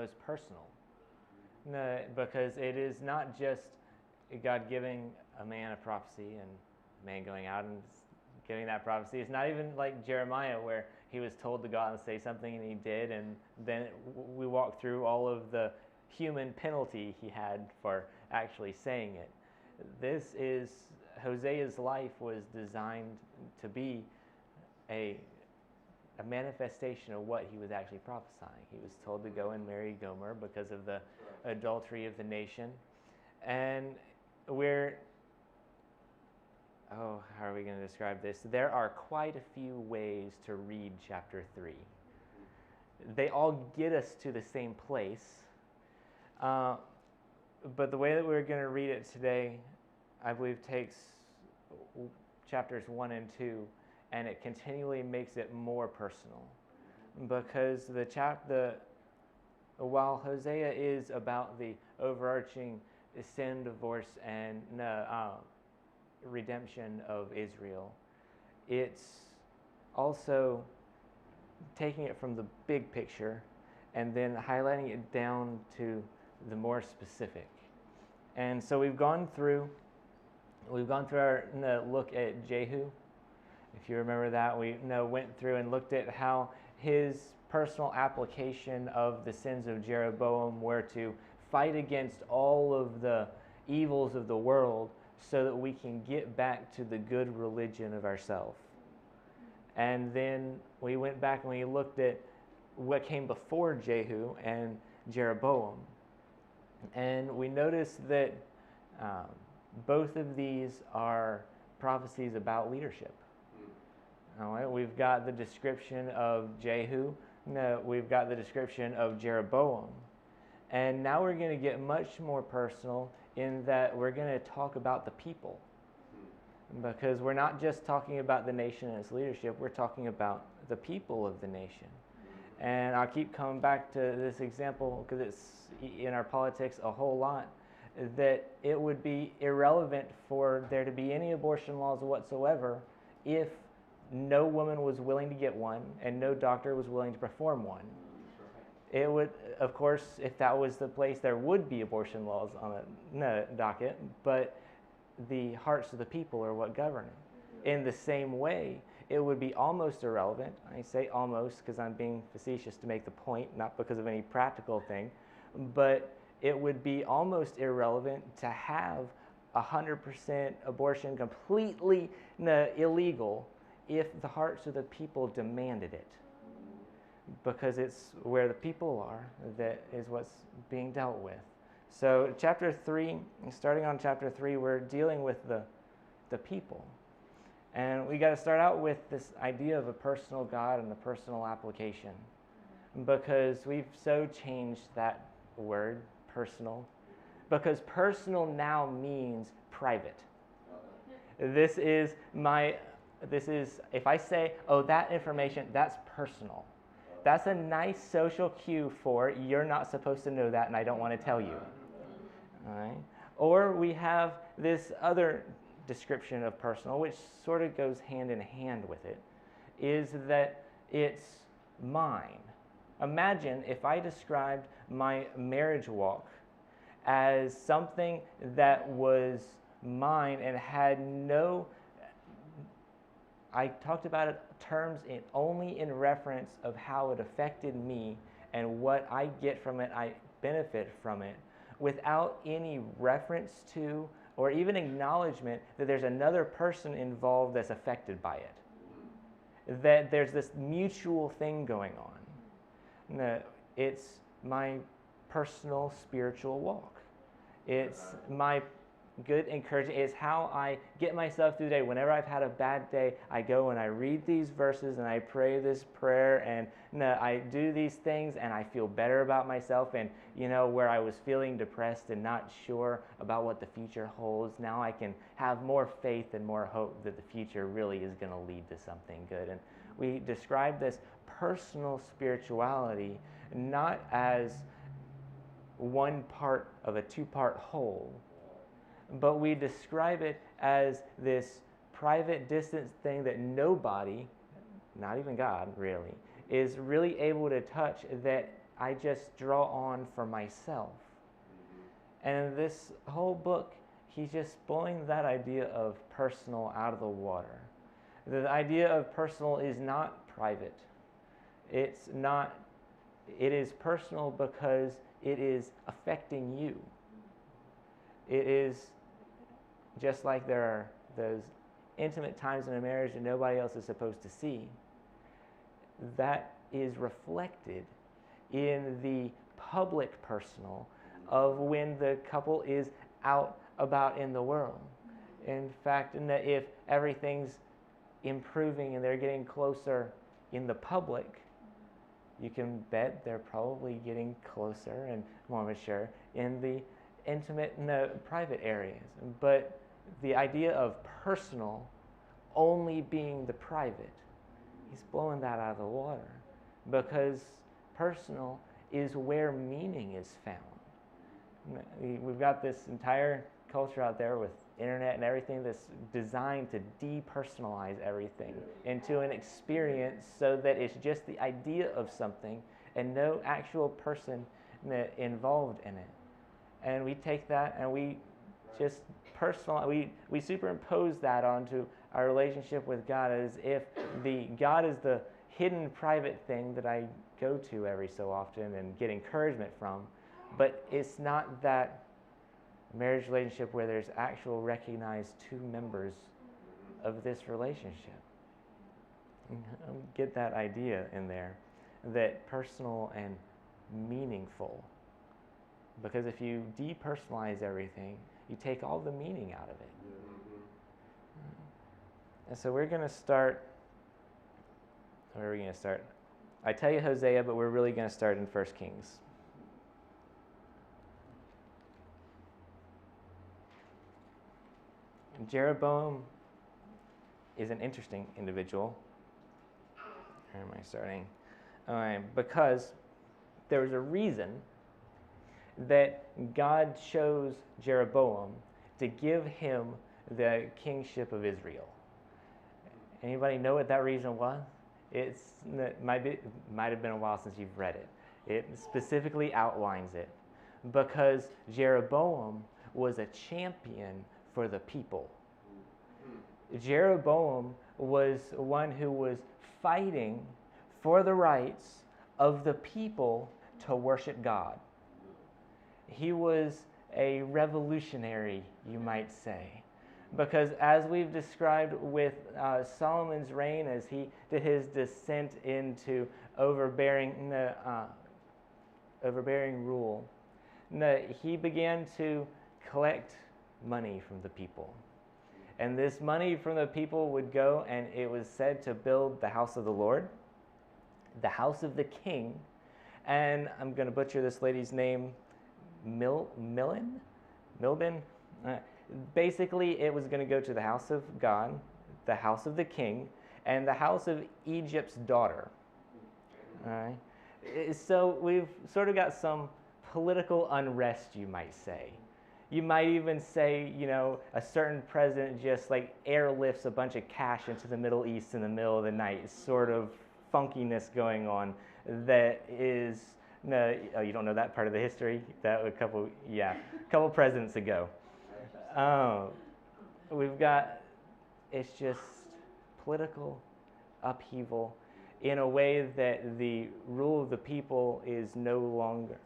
most personal. No, because it is not just God giving a man a prophecy and a man going out and giving that prophecy. It's not even like Jeremiah where he was told to go out and say something and he did, and then we walk through all of the human penalty he had for actually saying it. This is, Hosea's life was designed to be a manifestation of what he was actually prophesying. He was told to go and marry Gomer because of the adultery of the nation. And how are we going to describe this? There are quite a few ways to read chapter 3. They all get us to the same place. But the way that we're going to read it today, I believe, takes chapters 1 and 2, and it continually makes it more personal. Because while Hosea is about the overarching sin, divorce, and redemption of Israel, it's also taking it from the big picture and then highlighting it down to the more specific. And so we've gone through our look at Jehu. If you remember that, we went through and looked at how his personal application of the sins of Jeroboam were to fight against all of the evils of the world so that we can get back to the good religion of ourselves. And then we went back and we looked at what came before Jehu and Jeroboam. And we noticed that both of these are prophecies about leadership. All right, we've got the description of Jehu. We've got the description of Jeroboam. And now we're going to get much more personal in that we're going to talk about the people. Because we're not just talking about the nation and its leadership, we're talking about the people of the nation. And I'll keep coming back to this example because it's in our politics a whole lot, that it would be irrelevant for there to be any abortion laws whatsoever if no woman was willing to get one and no doctor was willing to perform one. It would, of course, if that was the place, there would be abortion laws on the docket, but the hearts of the people are what govern it. In the same way, it would be almost irrelevant. I say almost because I'm being facetious to make the point, not because of any practical thing, but it would be almost irrelevant to have 100% abortion completely illegal if the hearts of the people demanded it. Because it's where the people are that is what's being dealt with. So chapter 3, starting on chapter 3, we're dealing with the people. And we got to start out with this idea of a personal God and a personal application. Because we've so changed that word, personal. Because personal now means private. This is, if I say, oh, that information, that's personal. That's a nice social cue for you're not supposed to know that and I don't want to tell you. All right? Or we have this other description of personal, which sort of goes hand in hand with it, is that it's mine. Imagine if I described my marriage walk as something that was mine and had no, I talked about it terms only in reference of how it affected me and what I get from it, I benefit from it, without any reference to or even acknowledgement that there's another person involved that's affected by it. That there's this mutual thing going on. No, it's my personal spiritual walk. It's my good encouragement. It's how I get myself through the day. Whenever I've had a bad day, I go and I read these verses and I pray this prayer and I do these things and I feel better about myself. And where I was feeling depressed and not sure about what the future holds, now I can have more faith and more hope that the future really is going to lead to something good. And we describe this personal spirituality not as one part of a two-part whole, but we describe it as this private, distant thing that nobody, not even God really, is really able to touch, that I just draw on for myself. And this whole book, he's just blowing that idea of personal out of the water. The idea of personal is not private. It's not, it is personal because it is affecting you. It is just like there are those intimate times in a marriage that nobody else is supposed to see. That is reflected in the public personal of when the couple is out about in the world. In fact, if everything's improving and they're getting closer in the public, you can bet they're probably getting closer and more mature in the intimate and private areas. But the idea of personal only being the private, he's blowing that out of the water, because personal is where meaning is found. We've got this entire culture out there with internet and everything that's designed to depersonalize everything into an experience so that it's just the idea of something and no actual person involved in it. And we take that and we just we superimpose that onto our relationship with God as if God is the hidden private thing that I go to every so often and get encouragement from. But it's not that marriage relationship where there's actual recognized two members of this relationship. Get that idea in there, that personal and meaningful. Because if you depersonalize everything, you take all the meaning out of it. And so we're going to start, where are we going to start? I tell you Hosea, but we're really going to start in 1 Kings. Jeroboam is an interesting individual. Where am I starting? Because there was a reason that God chose Jeroboam to give him the kingship of Israel. Anybody know what that reason was? It might have been a while since you've read it. It specifically outlines it. Because Jeroboam was a champion for the people. Jeroboam was one who was fighting for the rights of the people to worship God. He was a revolutionary, you might say, because as we've described with Solomon's reign, as he did his descent into overbearing rule, he began to collect money from the people. And this money from the people would go, and it was said to build the house of the Lord, the house of the king, and I'm going to butcher this lady's name, Milbin? Basically, it was going to go to the house of God, the house of the king, and the house of Egypt's daughter. All right? So we've sort of got some political unrest, you might say. You might even say, a certain president just like airlifts a bunch of cash into the Middle East in the middle of the night. Sort of funkiness going on that is, you don't know that part of the history? That a couple presidents ago. It's just political upheaval in a way that the rule of the people is no longer,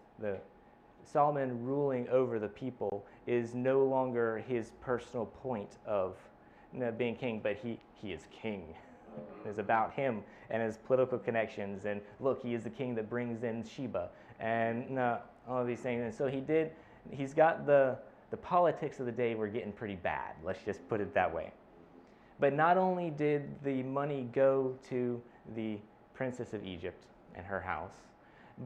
Solomon ruling over the people is no longer his personal point of being king, but he is king. It's about him and his political connections, and look, he is the king that brings in Sheba and all of these things. And so he's got the politics of the day were getting pretty bad, let's just put it that way. But not only did the money go to the princess of Egypt and her house,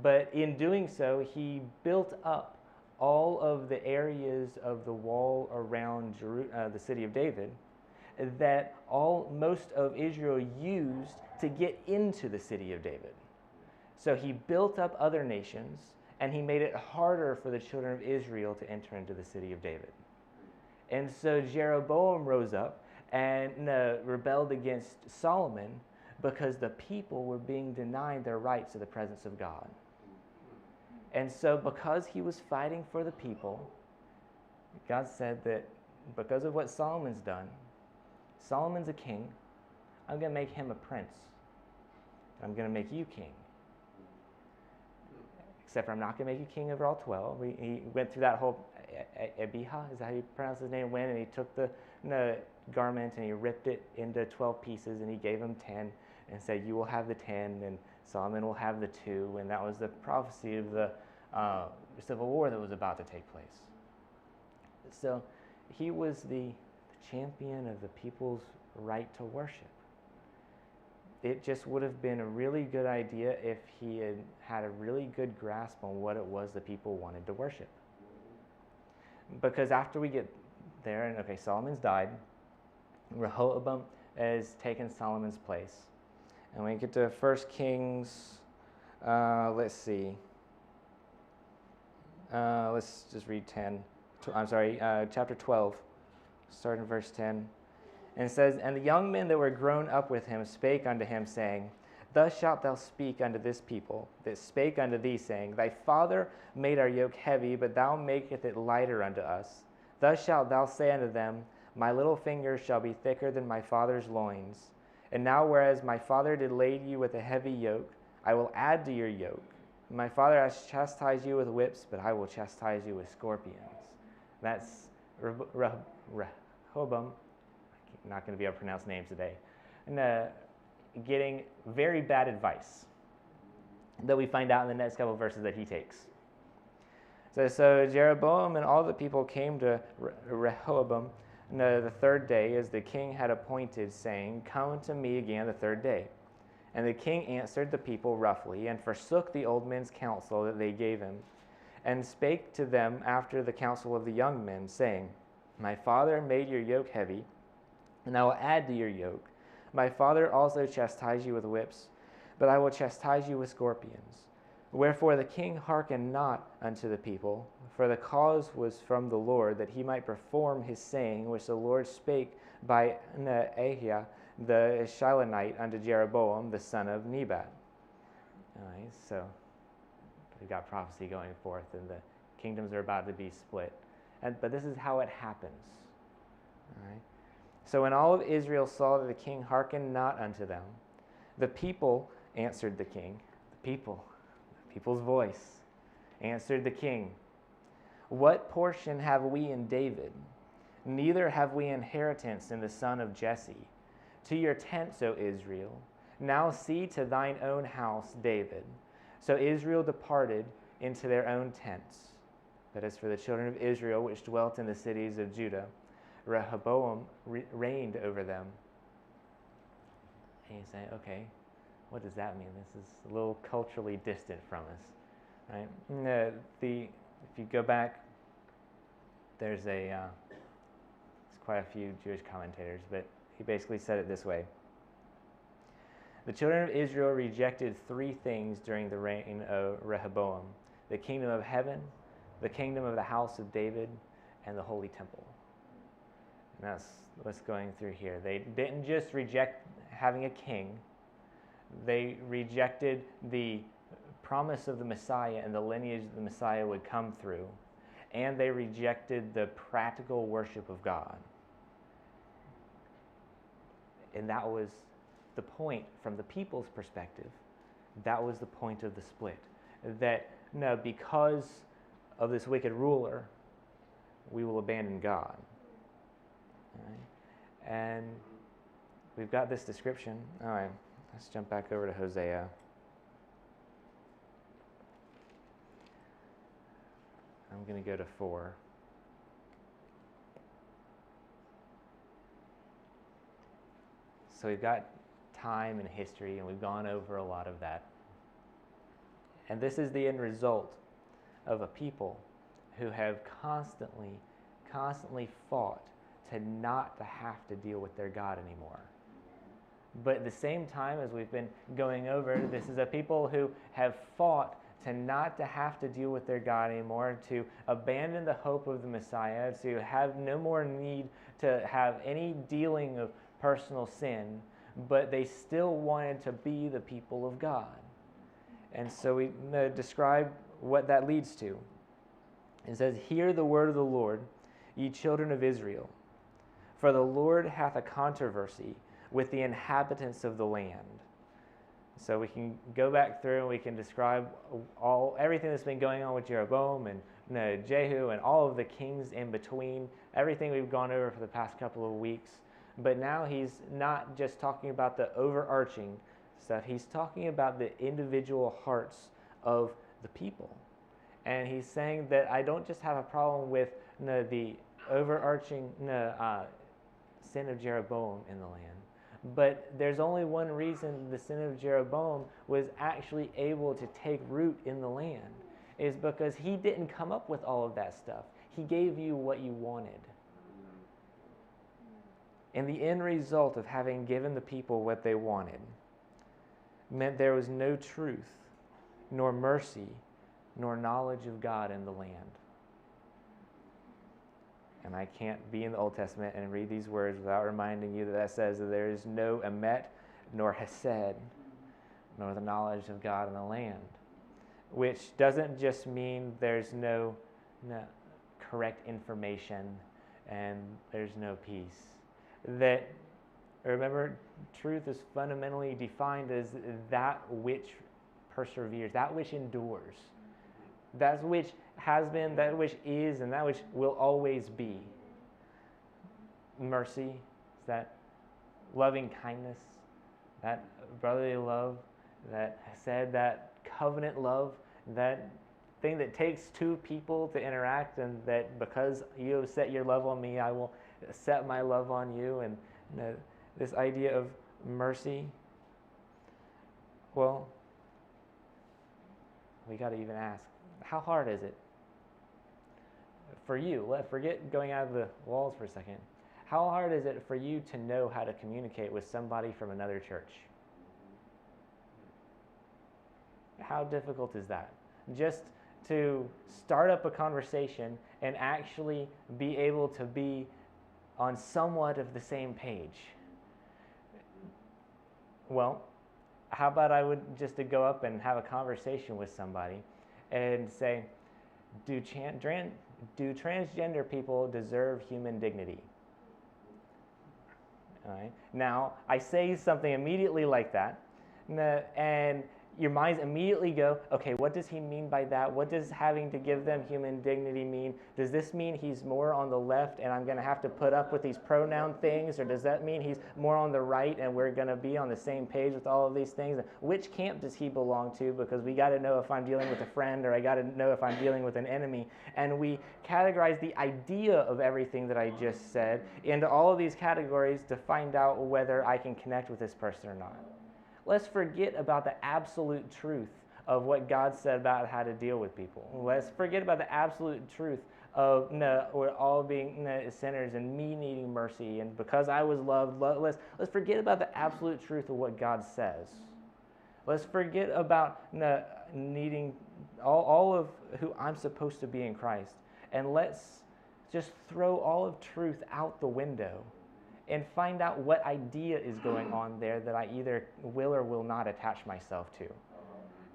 but in doing so, he built up all of the areas of the wall around the city of David that most of Israel used to get into the city of David. So he built up other nations, and he made it harder for the children of Israel to enter into the city of David. And so Jeroboam rose up and rebelled against Solomon because the people were being denied their rights to the presence of God. And so because he was fighting for the people, God said that because of what Solomon's done, Solomon's a king, I'm going to make him a prince. I'm going to make you king. Except for I'm not going to make you king over all 12. He went through that whole, Abiha, is that how you pronounce his name? Went and he took the garment and he ripped it into 12 pieces and he gave him 10 and said, you will have the 10 and Solomon will have the 2. And that was the prophecy of the civil war that was about to take place. So he was the champion of the people's right to worship. It just would have been a really good idea if he had had a really good grasp on what it was the people wanted to worship. Because after we get there, and okay, Solomon's died, Rehoboam has taken Solomon's place. And we get to 1 Kings, let's see. Let's just read chapter 12, starting in verse 10. And it says, and the young men that were grown up with him spake unto him, saying, thus shalt thou speak unto this people, that spake unto thee, saying, thy father made our yoke heavy, but thou makest it lighter unto us. Thus shalt thou say unto them, my little finger shall be thicker than my father's loins. And now whereas my father did lade you with a heavy yoke, I will add to your yoke. My father has chastised you with whips, but I will chastise you with scorpions. That's Rehoboam. I'm not going to be able to pronounce names today. And getting very bad advice that we find out in the next couple of verses that he takes. So Jeroboam and all the people came to Rehoboam the third day, as the king had appointed, saying, come unto me again the third day. And the king answered the people roughly, and forsook the old men's counsel that they gave him, and spake to them after the counsel of the young men, saying, my father made your yoke heavy, and I will add to your yoke. My father also chastised you with whips, but I will chastise you with scorpions. Wherefore the king hearkened not unto the people, for the cause was from the Lord, that he might perform his saying, which the Lord spake by Ahijah the Shilonite unto Jeroboam the son of Nebat. All right, so we've got prophecy going forth, and the kingdoms are about to be split. But this is how it happens. All right. So when all of Israel saw that the king hearkened not unto them, the people answered the king. The people's voice, answered the king. What portion have we in David? Neither have we inheritance in the son of Jesse. To your tents, O Israel. Now see to thine own house, David. So Israel departed into their own tents. But as for the children of Israel, which dwelt in the cities of Judah, Rehoboam reigned over them. And you say, okay, what does that mean? This is a little culturally distant from us, right? If you go back, there's quite a few Jewish commentators, but he basically said it this way. The children of Israel rejected 3 things during the reign of Rehoboam: the kingdom of heaven, the kingdom of the house of David, and the holy temple. And that's what's going through here. They didn't just reject having a king. They rejected the promise of the Messiah and the lineage that the Messiah would come through. And they rejected the practical worship of God. And that was the point from the people's perspective. That was the point of the split. That, no, because of this wicked ruler, we will abandon God. Right. And we've got this description. All right, let's jump back over to Hosea. I'm going to go to 4. So we've got time and history, and we've gone over a lot of that. And this is the end result of a people who have constantly fought to not to have to deal with their God anymore. But at the same time, as we've been going over, this is a people who have fought to not to have to deal with their God anymore, to abandon the hope of the Messiah, to have no more need to have any dealing of personal sin, but they still wanted to be the people of God. And so we describe what that leads to. It says, "Hear the word of the Lord, ye children of Israel. For the Lord hath a controversy with the inhabitants of the land." So we can go back through and we can describe everything that's been going on with Jeroboam and Jehu and all of the kings in between, everything we've gone over for the past couple of weeks. But now he's not just talking about the overarching stuff. He's talking about the individual hearts of the people. And he's saying that I don't just have a problem with the overarching sin of Jeroboam in the land, but there's only one reason the sin of Jeroboam was actually able to take root in the land, is because he didn't come up with all of that stuff. He gave you what you wanted. And the end result of having given the people what they wanted meant there was no truth, nor mercy, nor knowledge of God in the land. And I can't be in the Old Testament and read these words without reminding you that says that there is no emet, nor hesed, nor the knowledge of God in the land. Which doesn't just mean there's no correct information and there's no peace. That, remember, truth is fundamentally defined as that which perseveres, that which endures, that which has been, that which is, and that which will always be. Mercy is that loving kindness, that brotherly love, that said, that covenant love, that thing that takes two people to interact, and that because you have set your love on me, I will set my love on you. And this idea of mercy, well, we got to even ask, how hard is it for you? Forget going out of the walls for a second. How hard is it for you to know how to communicate with somebody from another church? How difficult is that? Just to start up a conversation and actually be able to be on somewhat of the same page. Well, how about I would just to go up and have a conversation with somebody and say, do transgender people deserve human dignity? All right. Now, I say something immediately like that, and your minds immediately go, okay, what does he mean by that? What does having to give them human dignity mean? Does this mean he's more on the left and I'm going to have to put up with these pronoun things? Or does that mean he's more on the right and we're going to be on the same page with all of these things? Which camp does he belong to? Because we got to know if I'm dealing with a friend or I got to know if I'm dealing with an enemy. And we categorize the idea of everything that I just said into all of these categories to find out whether I can connect with this person or not. Let's forget about the absolute truth of what God said about how to deal with people. Let's forget about the absolute truth of we're all being sinners and me needing mercy, and because I was loved. Let's forget about the absolute truth of what God says. Let's forget about needing all of who I'm supposed to be in Christ, and let's just throw all of truth out the window and find out what idea is going on there that I either will or will not attach myself to.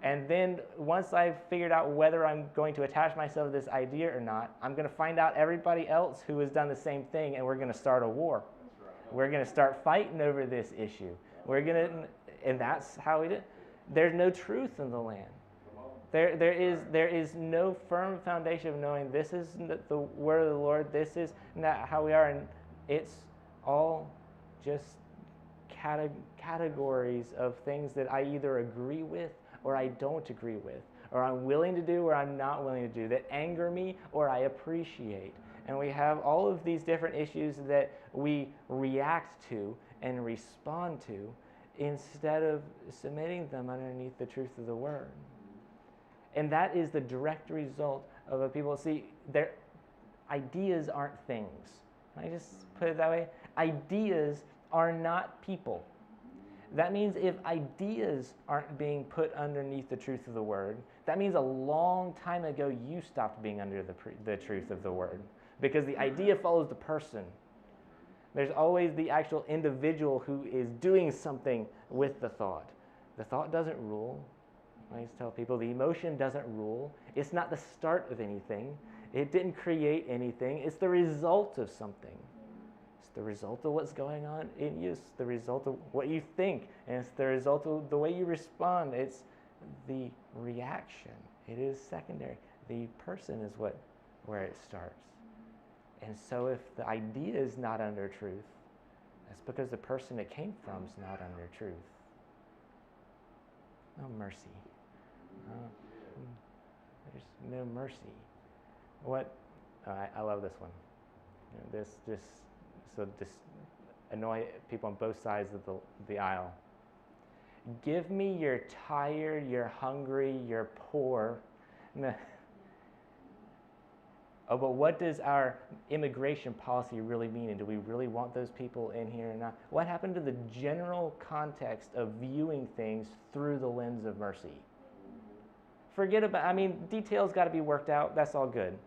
And then once I've figured out whether I'm going to attach myself to this idea or not, I'm going to find out everybody else who has done the same thing, and we're going to start a war. We're going to start fighting over this issue. And that's how we do it. There's no truth in the land. There is no firm foundation of knowing this is the word of the Lord, this is not how we are, and it's all just categories of things that I either agree with or I don't agree with, or I'm willing to do or I'm not willing to do, that anger me or I appreciate. And we have all of these different issues that we react to and respond to instead of submitting them underneath the truth of the word. And that is the direct result of what people see. Their ideas aren't things. Can I just put it that way? Ideas are not people. That means if ideas aren't being put underneath the truth of the word, that means a long time ago you stopped being under the truth of the word, because the idea follows the person. There's always the actual individual who is doing something with the thought. The thought doesn't rule. I always tell people the emotion doesn't rule. It's not the start of anything. It didn't create anything. It's the result of something. It's the result of what's going on in you. It's the result of what you think. And it's the result of the way you respond. It's the reaction. It is secondary. The person is where it starts. And so if the idea is not under truth, that's because the person it came from is not under truth. No mercy. There's no mercy. I love this one. This annoy people on both sides of the aisle. Give me you're tired, you're hungry, you're poor. No. Oh, but what does our immigration policy really mean? And do we really want those people in here or not? What happened to the general context of viewing things through the lens of mercy? Forget about, details got to be worked out. That's all good.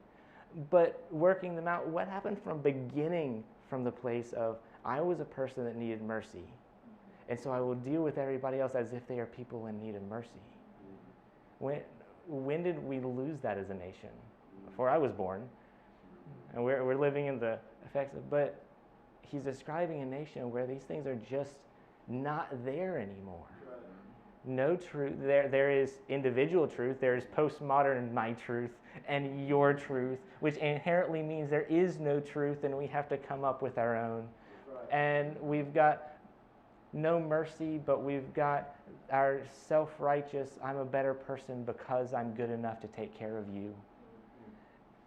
But working them out, what happened from beginning from the place of, I was a person that needed mercy. And so I will deal with everybody else as if they are people in need of mercy. When did we lose that as a nation? Before I was born. And we're living in the effects of, but he's describing a nation where these things are just not there anymore. No truth. There is individual truth. There is postmodern my truth and your truth, which inherently means there is no truth and we have to come up with our own. And we've got no mercy, but we've got our self-righteous, I'm a better person because I'm good enough to take care of you.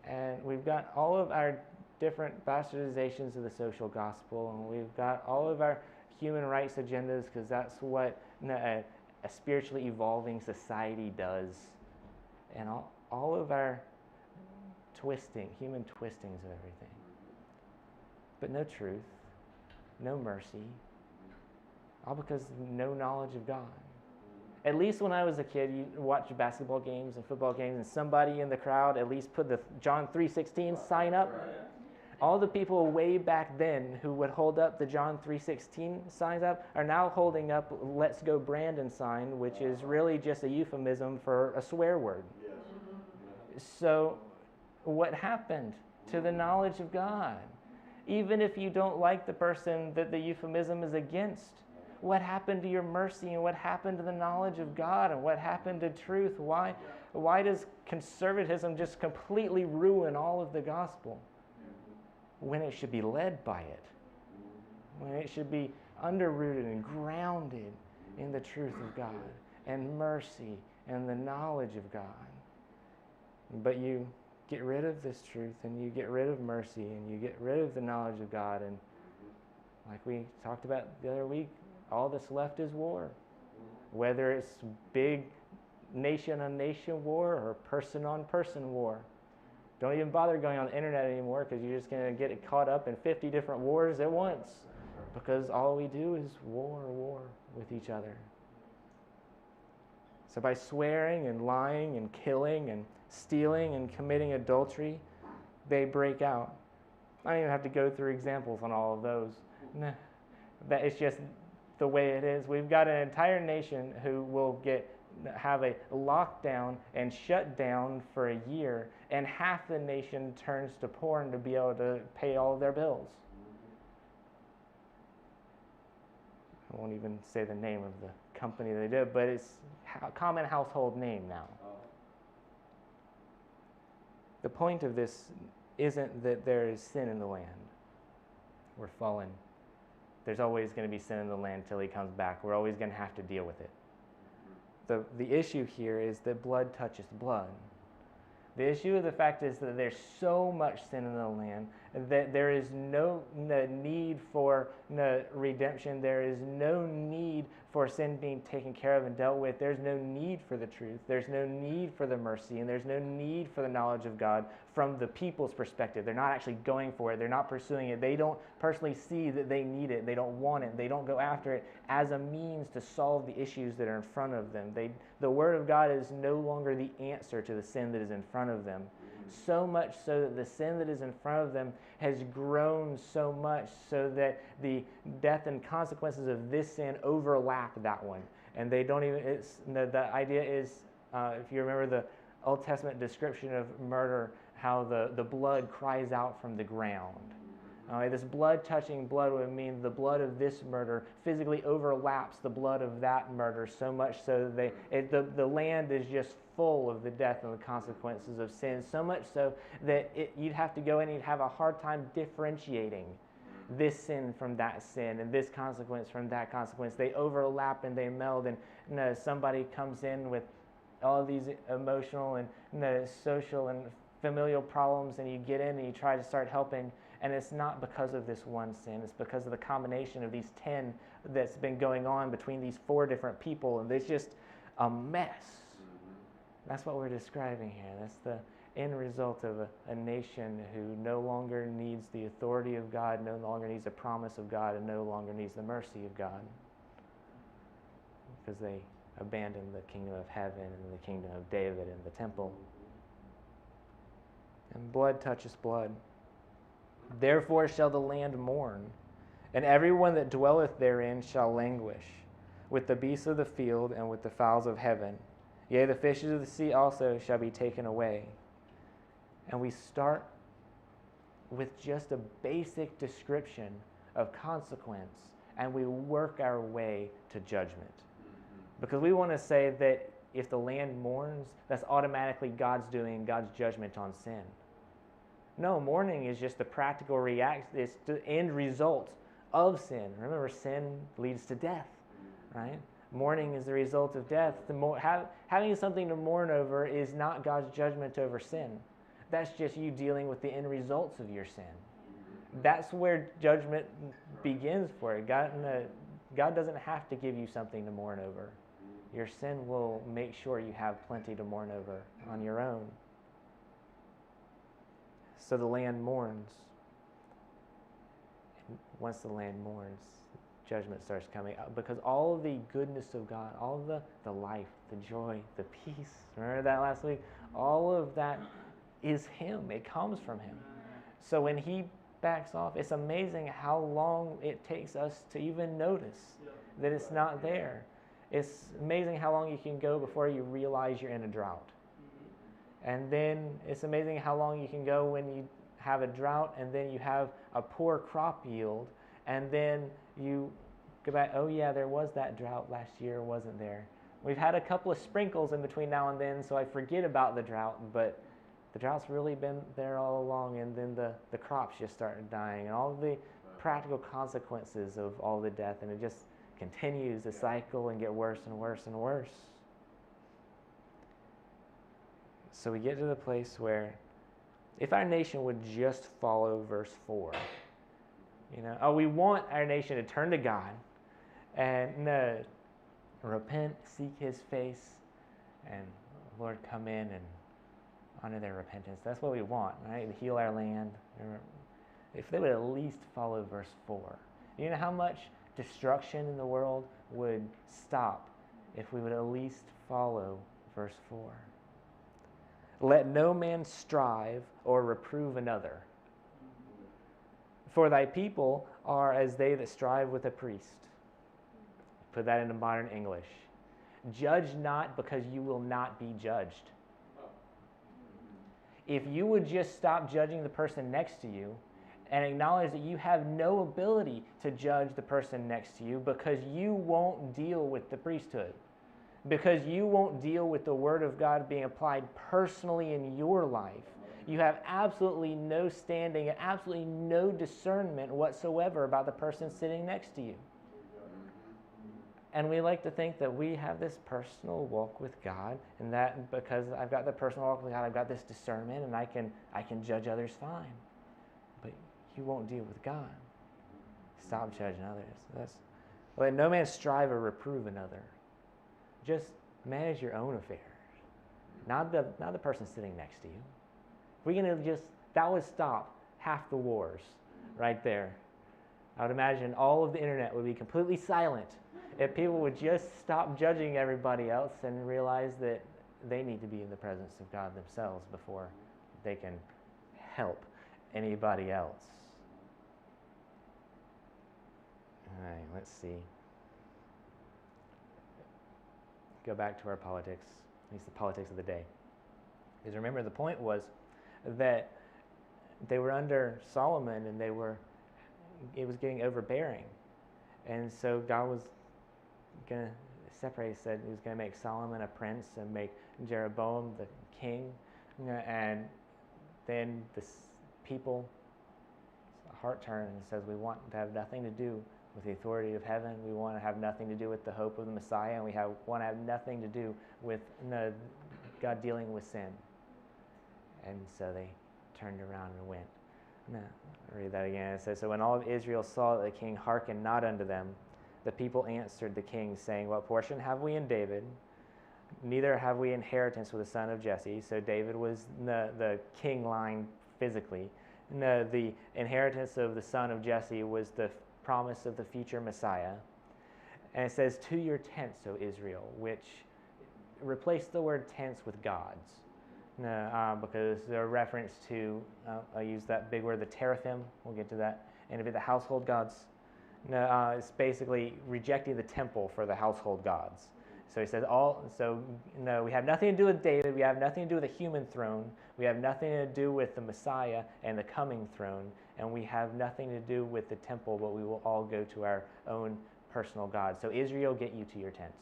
And we've got all of our different bastardizations of the social gospel, and we've got all of our human rights agendas because that's what a spiritually evolving society does. And all of our human twistings of everything. But no truth, no mercy, all because no knowledge of God. At least when I was a kid, you watch basketball games and football games, and somebody in the crowd at least put the John 3:16 sign up. All the people way back then who would hold up the John 3:16 signs up are now holding up Let's Go Brandon sign, which is really just a euphemism for a swear word. So what happened to the knowledge of God? Even if you don't like the person that the euphemism is against, what happened to your mercy and what happened to the knowledge of God and what happened to truth? Why does conservatism just completely ruin all of the gospel when it should be led by it? When it should be underrooted and grounded in the truth of God and mercy and the knowledge of God. But you get rid of this truth and you get rid of mercy and you get rid of the knowledge of God, and like we talked about the other week, all that's left is war. Whether it's big nation-on-nation war or person-on-person war. Don't even bother going on the internet anymore because you're just going to get caught up in 50 different wars at once because all we do is war with each other. So by swearing and lying and killing and stealing and committing adultery, they break out. I don't even have to go through examples on all of those. No, that it's just the way it is. We've got an entire nation who will have a lockdown and shut down for a year, and half the nation turns to porn to be able to pay all of their bills. I won't even say the name of the company they did, but it's a common household name now. The point of this isn't that there is sin in the land. We're fallen. There's always going to be sin in the land till he comes back. We're always going to have to deal with it. The issue here is that blood touches blood. The issue of the fact is that there's so much sin in the land that there is no need for redemption. There is no need for sin being taken care of and dealt with. There's no need for the truth. There's no need for the mercy, and there's no need for the knowledge of God from the people's perspective. They're not actually going for it. They're not pursuing it. They don't personally see that they need it. They don't want it. They don't go after it as a means to solve the issues that are in front of them. The Word of God is no longer the answer to the sin that is in front of them. So much so that the sin that is in front of them has grown so much so that the death and consequences of this sin overlap that one. And they don't even, the idea is If you remember the Old Testament description of murder, how the blood cries out from the ground. This blood touching blood would mean the blood of this murder physically overlaps the blood of that murder, so much so that the land is just full of the death and the consequences of sin, so much so that you'd have to go in and you'd have a hard time differentiating this sin from that sin and this consequence from that consequence. They overlap and they meld, and somebody comes in with all of these emotional and social and familial problems, and you get in and you try to start helping, and it's not because of this one sin. It's because of the combination of these 10 that's been going on between these 4 different people, and it's just a mess. That's what we're describing here. That's the end result of a nation who no longer needs the authority of God, no longer needs the promise of God, and no longer needs the mercy of God, because they abandoned the kingdom of heaven and the kingdom of David and the temple. And blood touches blood. Therefore shall the land mourn, and everyone that dwelleth therein shall languish, with the beasts of the field and with the fowls of heaven. Yea, the fishes of the sea also shall be taken away. And we start with just a basic description of consequence, and we work our way to judgment. Because we want to say that if the land mourns, that's automatically God's doing God's judgment on sin. No, mourning is just the practical reaction, it's the end result of sin. Remember, sin leads to death, right? Mourning is the result of death. Having something to mourn over is not God's judgment over sin. That's just you dealing with the end results of your sin. That's where judgment begins for it. God doesn't have to give you something to mourn over. Your sin will make sure you have plenty to mourn over on your own. So the land mourns. And once the land mourns, judgment starts coming up, because all of the goodness of God, all of the life, the joy, the peace, remember that last week? All of that is Him. It comes from Him. So when He backs off, it's amazing how long it takes us to even notice that it's not there. It's amazing how long you can go before you realize you're in a drought. And then it's amazing how long you can go when you have a drought and then you have a poor crop yield, and then you go back, oh yeah, there was that drought last year, wasn't there? We've had a couple of sprinkles in between now and then, so I forget about the drought, but the drought's really been there all along, and then the crops just started dying, and all of the practical consequences of all the death, and it just continues to cycle and get worse and worse and worse. So we get to the place where if our nation would just follow verse 4, we want our nation to turn to God and repent, seek His face, and Lord, come in and honor their repentance. That's what we want, right? To heal our land. If they would at least follow verse 4. You know how much destruction in the world would stop if we would at least follow verse 4. Let no man strive or reprove another. For thy people are as they that strive with a priest. Put that into modern English. Judge not, because you will not be judged. If you would just stop judging the person next to you and acknowledge that you have no ability to judge the person next to you, because you won't deal with the priesthood, because you won't deal with the Word of God being applied personally in your life, you have absolutely no standing and absolutely no discernment whatsoever about the person sitting next to you. And we like to think that we have this personal walk with God, and that because I've got the personal walk with God, I've got this discernment, and I can judge others fine. But you won't deal with God. Stop judging others. Let no man strive or reprove another. Just manage your own affairs, not the person sitting next to you. If we're going to that would stop half the wars right there. I would imagine all of the internet would be completely silent if people would just stop judging everybody else and realize that they need to be in the presence of God themselves before they can help anybody else. All right, let's see. Go back to our politics. at least the politics of the day. Because remember, the point was that they were under Solomon, and it was getting overbearing. And so God was going to separate. He said he was going to make Solomon a prince and make Jeroboam the king. And then the people's heart turned and says, we want to have nothing to do with the authority of heaven. We want to have nothing to do with the hope of the Messiah. And we want to have nothing to do with God dealing with sin. And so they turned around and went. Now, I'll read that again. It says, so when all of Israel saw that the king hearkened not unto them, the people answered the king, saying, what portion have we in David? Neither have we inheritance with the son of Jesse. So David was the king line physically. The inheritance of the son of Jesse was the promise of the future Messiah. And it says, to your tents, O Israel, which replaced the word tents with gods. Because they're a reference to, I'll use that big word, the teraphim. We'll get to that. And the household gods. It's basically rejecting the temple for the household gods. So he says, we have nothing to do with David. We have nothing to do with a human throne. We have nothing to do with the Messiah and the coming throne. And we have nothing to do with the temple, but we will all go to our own personal God. So Israel, get you to your tents.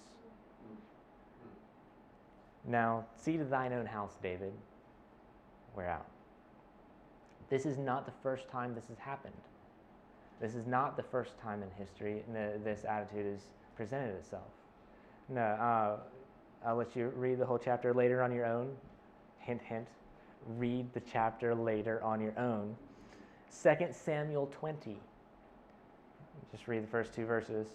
Now, see to thine own house, David. We're out. This is not the first time this has happened. This is not the first time in history this attitude has presented itself. No, I'll let you read the whole chapter later on your own. Hint, hint. Read the chapter later on your own. 2 Samuel 20. Just read the first 2 verses.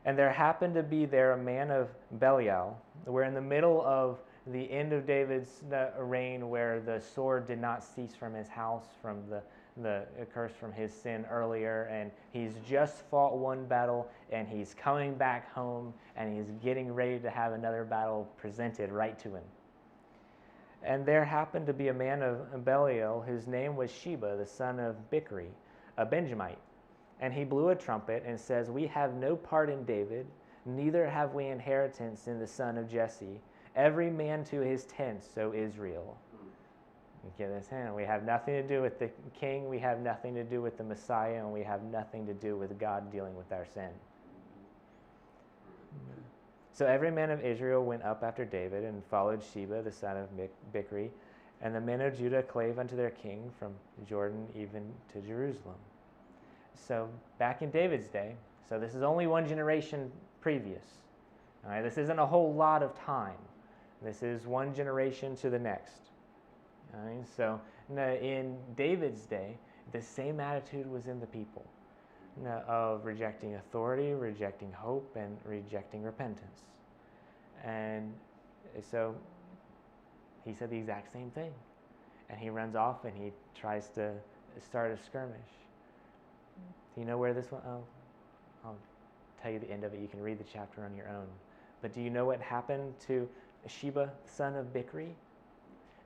And there happened to be there a man of Belial. We're in the middle of the end of David's reign, where the sword did not cease from his house, from the curse from his sin earlier, and he's just fought one battle, and he's coming back home, and he's getting ready to have another battle presented right to him. And there happened to be a man of Belial, whose name was Sheba, the son of Bichri, a Benjamite. And he blew a trumpet and says, we have no part in David, neither have we inheritance in the son of Jesse. Every man to his tent, so Israel. Get this in. We have nothing to do with the king, we have nothing to do with the Messiah, and we have nothing to do with God dealing with our sin. So every man of Israel went up after David and followed Sheba, the son of Bichri, and the men of Judah clave unto their king from Jordan even to Jerusalem. So back in David's day, so this is only one generation previous. All right, this isn't a whole lot of time. This is one generation to the next. All right, so in David's day, the same attitude was in the people of rejecting authority, rejecting hope, and rejecting repentance. And so he said the exact same thing. And he runs off and he tries to start a skirmish. Do you know where this one? Oh, I'll tell you the end of it. You can read the chapter on your own. But do you know what happened to Sheba, son of Bichri?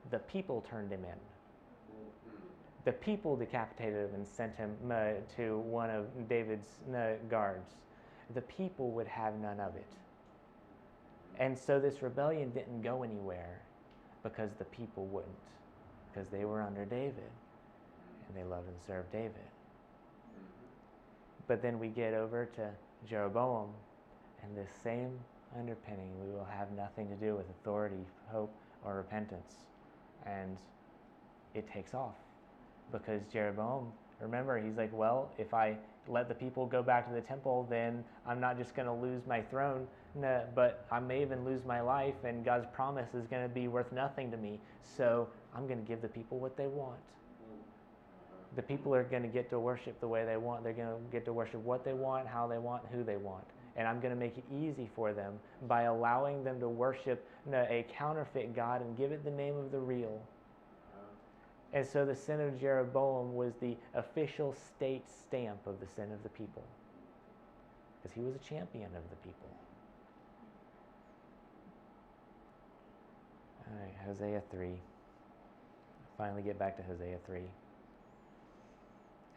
The people turned him in. The people decapitated him and sent him to one of David's guards. The people would have none of it. And so this rebellion didn't go anywhere because the people wouldn't. Because they were under David. And they loved and served David. But then we get over to Jeroboam, and this same underpinning, we will have nothing to do with authority, hope, or repentance. And it takes off. Because Jeroboam, remember, he's like, well, if I let the people go back to the temple, then I'm not just going to lose my throne, but I may even lose my life, and God's promise is going to be worth nothing to me. So I'm going to give the people what they want. The people are going to get to worship the way they want. They're going to get to worship what they want, how they want, who they want. And I'm going to make it easy for them by allowing them to worship a counterfeit God and give it the name of the real. And so the sin of Jeroboam was the official state stamp of the sin of the people. Because he was a champion of the people. All right, Hosea 3. Finally get back to Hosea 3.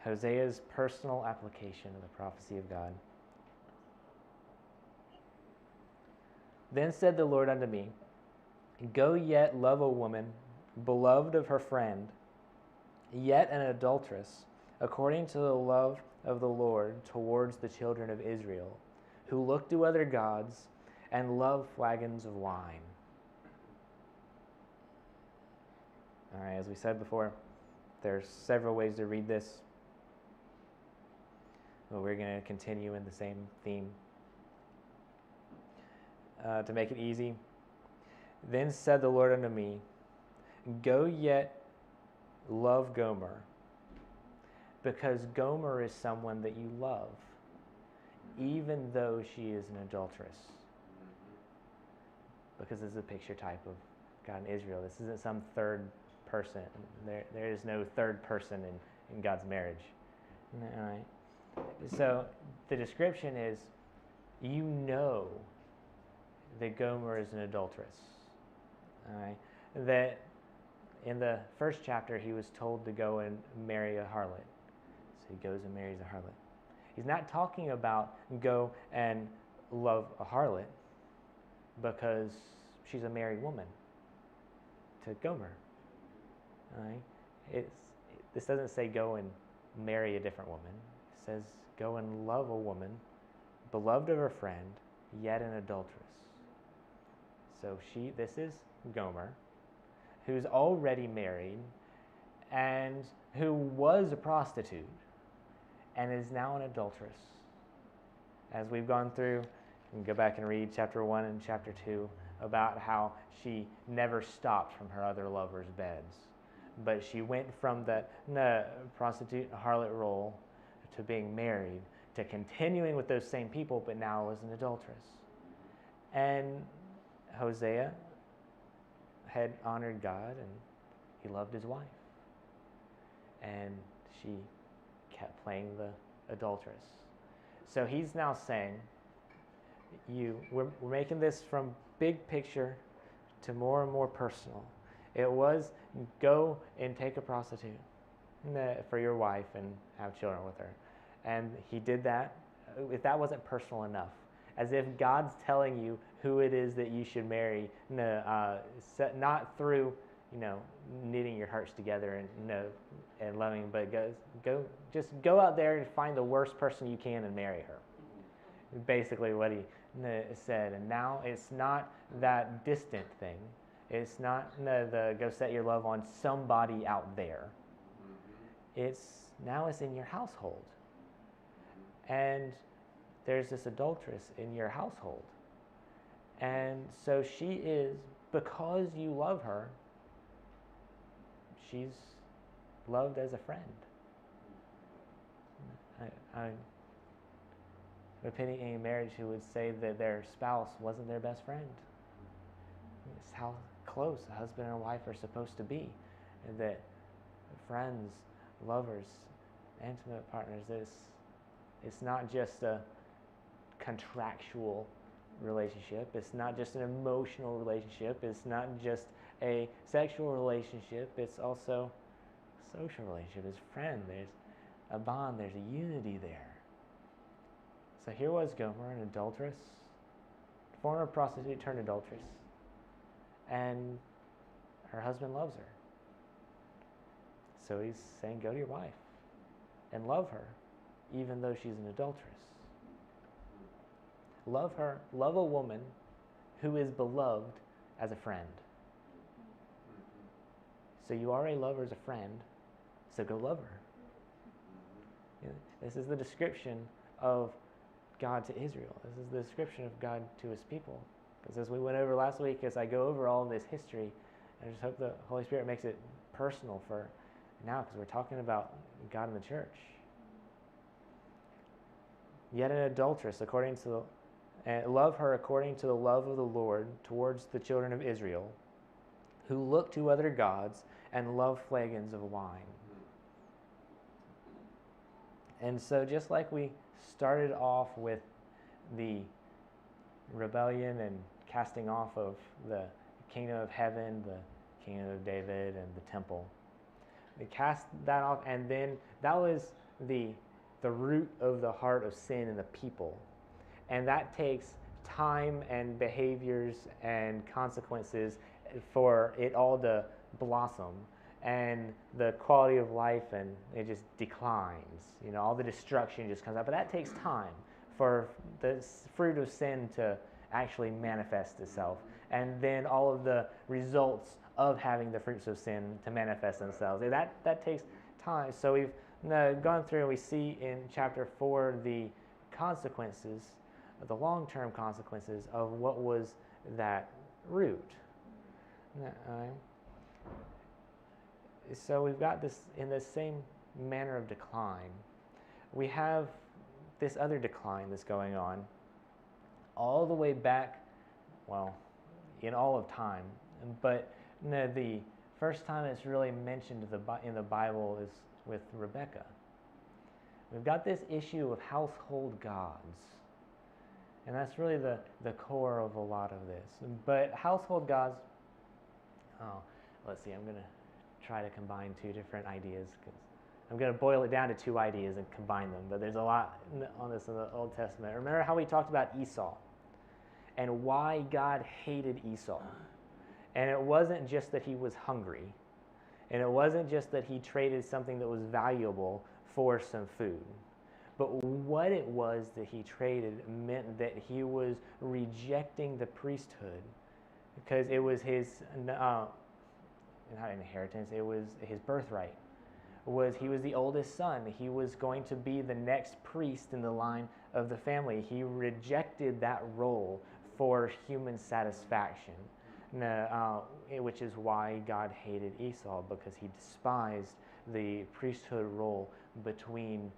Hosea's personal application of the prophecy of God. Then said the Lord unto me, Go yet love a woman, beloved of her friend, yet an adulteress, according to the love of the Lord towards the children of Israel, who look to other gods and love flagons of wine. All right, as we said before, there's several ways to read this, but we're going to continue in the same theme. To make it easy, then said the Lord unto me, go yet love Gomer, because Gomer is someone that you love, even though she is an adulteress. Because this is a picture type of God and Israel. This isn't some third person. There is no third person in God's marriage. All right. So the description is, you know that Gomer is an adulteress. All right. That in the first chapter, he was told to go and marry a harlot. So he goes and marries a harlot. He's not talking about go and love a harlot because she's a married woman to Gomer. All right? This doesn't say go and marry a different woman. It says go and love a woman, beloved of her friend, yet an adulteress. So this is Gomer, who's already married and who was a prostitute and is now an adulteress. As we've gone through, you can go back and read chapter 1 and chapter 2 about how she never stopped from her other lovers' beds. But she went from the prostitute harlot role to being married, to continuing with those same people, but now as an adulteress. And Hosea had honored God, and he loved his wife. And she kept playing the adulteress. So he's now saying, we're making this from big picture to more and more personal. It was go and take a prostitute for your wife and have children with her. And he did that. If that wasn't personal enough, as if God's telling you who it is that you should marry, not through knitting your hearts together and loving, but just go out there and find the worst person you can and marry her. Basically what he said. And now it's not that distant thing. It's not the go set your love on somebody out there. Now it's in your household. And there's this adulteress in your household. And so she is, because you love her, she's loved as a friend. I opinion in marriage who would say that their spouse wasn't their best friend. It's how close a husband and a wife are supposed to be. And that friends, lovers, intimate partners, it's not just a contractual relationship. It's not just an emotional relationship. It's not just a sexual relationship. It's also a social relationship. There's a friend. There's a bond. There's a unity there. So here was Gomer, an adulteress, former prostitute turned adulteress, and her husband loves her. So he's saying, go to your wife and love her, even though she's an adulteress. Love her, love a woman who is beloved as a friend. So you already love her as a friend, so go love her. This is the description of God to Israel. This is the description of God to his people. Because as we went over last week, as I go over all this history, I just hope the Holy Spirit makes it personal for now, because we're talking about God and the church. Yet an adulteress, love her according to the love of the Lord towards the children of Israel, who look to other gods and love flagons of wine. And so just like we started off with the rebellion and casting off of the kingdom of heaven, the kingdom of David, and the temple, we cast that off, and then that was the root of the heart of sin in the people. And that takes time and behaviors and consequences for it all to blossom and the quality of life, and it just declines. All the destruction just comes out. But that takes time for the fruit of sin to actually manifest itself, and then all of the results of having the fruits of sin to manifest themselves. That takes time. So we've gone through and we see in chapter 4 the consequences, the long-term consequences of what was that root. So we've got this in the same manner of decline. We have this other decline that's going on all the way back, well, in all of time. But the first time it's really mentioned in the Bible is with Rebekah. We've got this issue of household gods. And that's really the core of a lot of this. But household gods, let's see, I'm going to try to combine two different ideas, because I'm going to boil it down to two ideas and combine them. But there's a lot on this in the Old Testament. Remember how we talked about Esau and why God hated Esau? And it wasn't just that he was hungry. And it wasn't just that he traded something that was valuable for some food. But what it was that he traded meant that he was rejecting the priesthood, because it was his, not inheritance, it was his birthright. He was the oldest son. He was going to be the next priest in the line of the family. He rejected that role for human satisfaction, which is why God hated Esau, because he despised the priesthood role between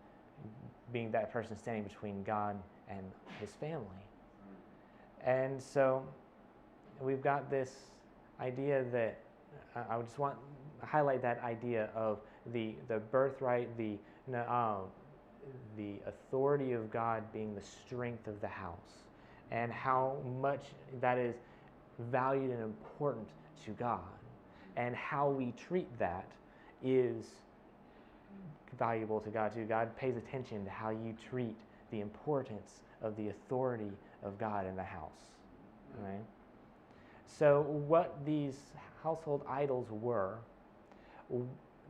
being that person standing between God and his family. And so we've got this idea that I just want to highlight that idea of the birthright, the authority of God being the strength of the house, and how much that is valued and important to God, and how we treat that is valuable to God too. God pays attention to how you treat the importance of the authority of God in the house. Right? So what these household idols were,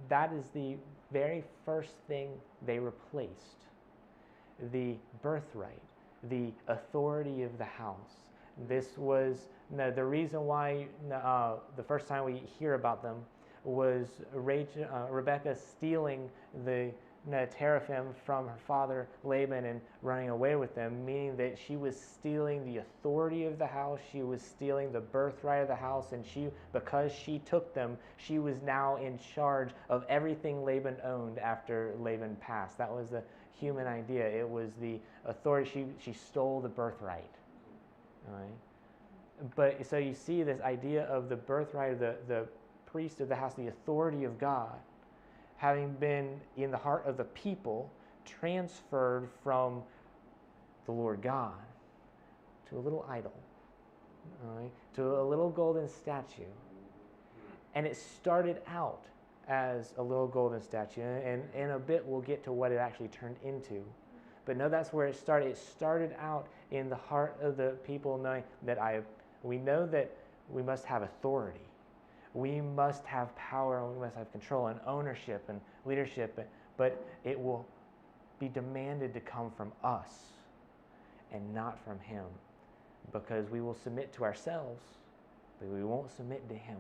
that is the very first thing they replaced. The birthright, the authority of the house. This was the reason why the first time we hear about them was Rebekah stealing the teraphim from her father Laban and running away with them, meaning that she was stealing the authority of the house, she was stealing the birthright of the house, and because she took them, she was now in charge of everything Laban owned after Laban passed. That was the human idea. It was the authority. She stole the birthright. All right? But so you see this idea of the birthright of the priest of the house, the authority of God, having been in the heart of the people, transferred from the Lord God to a little idol, all right, to a little golden statue. And it started out as a little golden statue, and in a bit we'll get to what it actually turned into. But no, that's where it started. It started out in the heart of the people, knowing that we know that we must have authority. We must have power, and we must have control and ownership and leadership, but it will be demanded to come from us and not from him, because we will submit to ourselves, but we won't submit to him.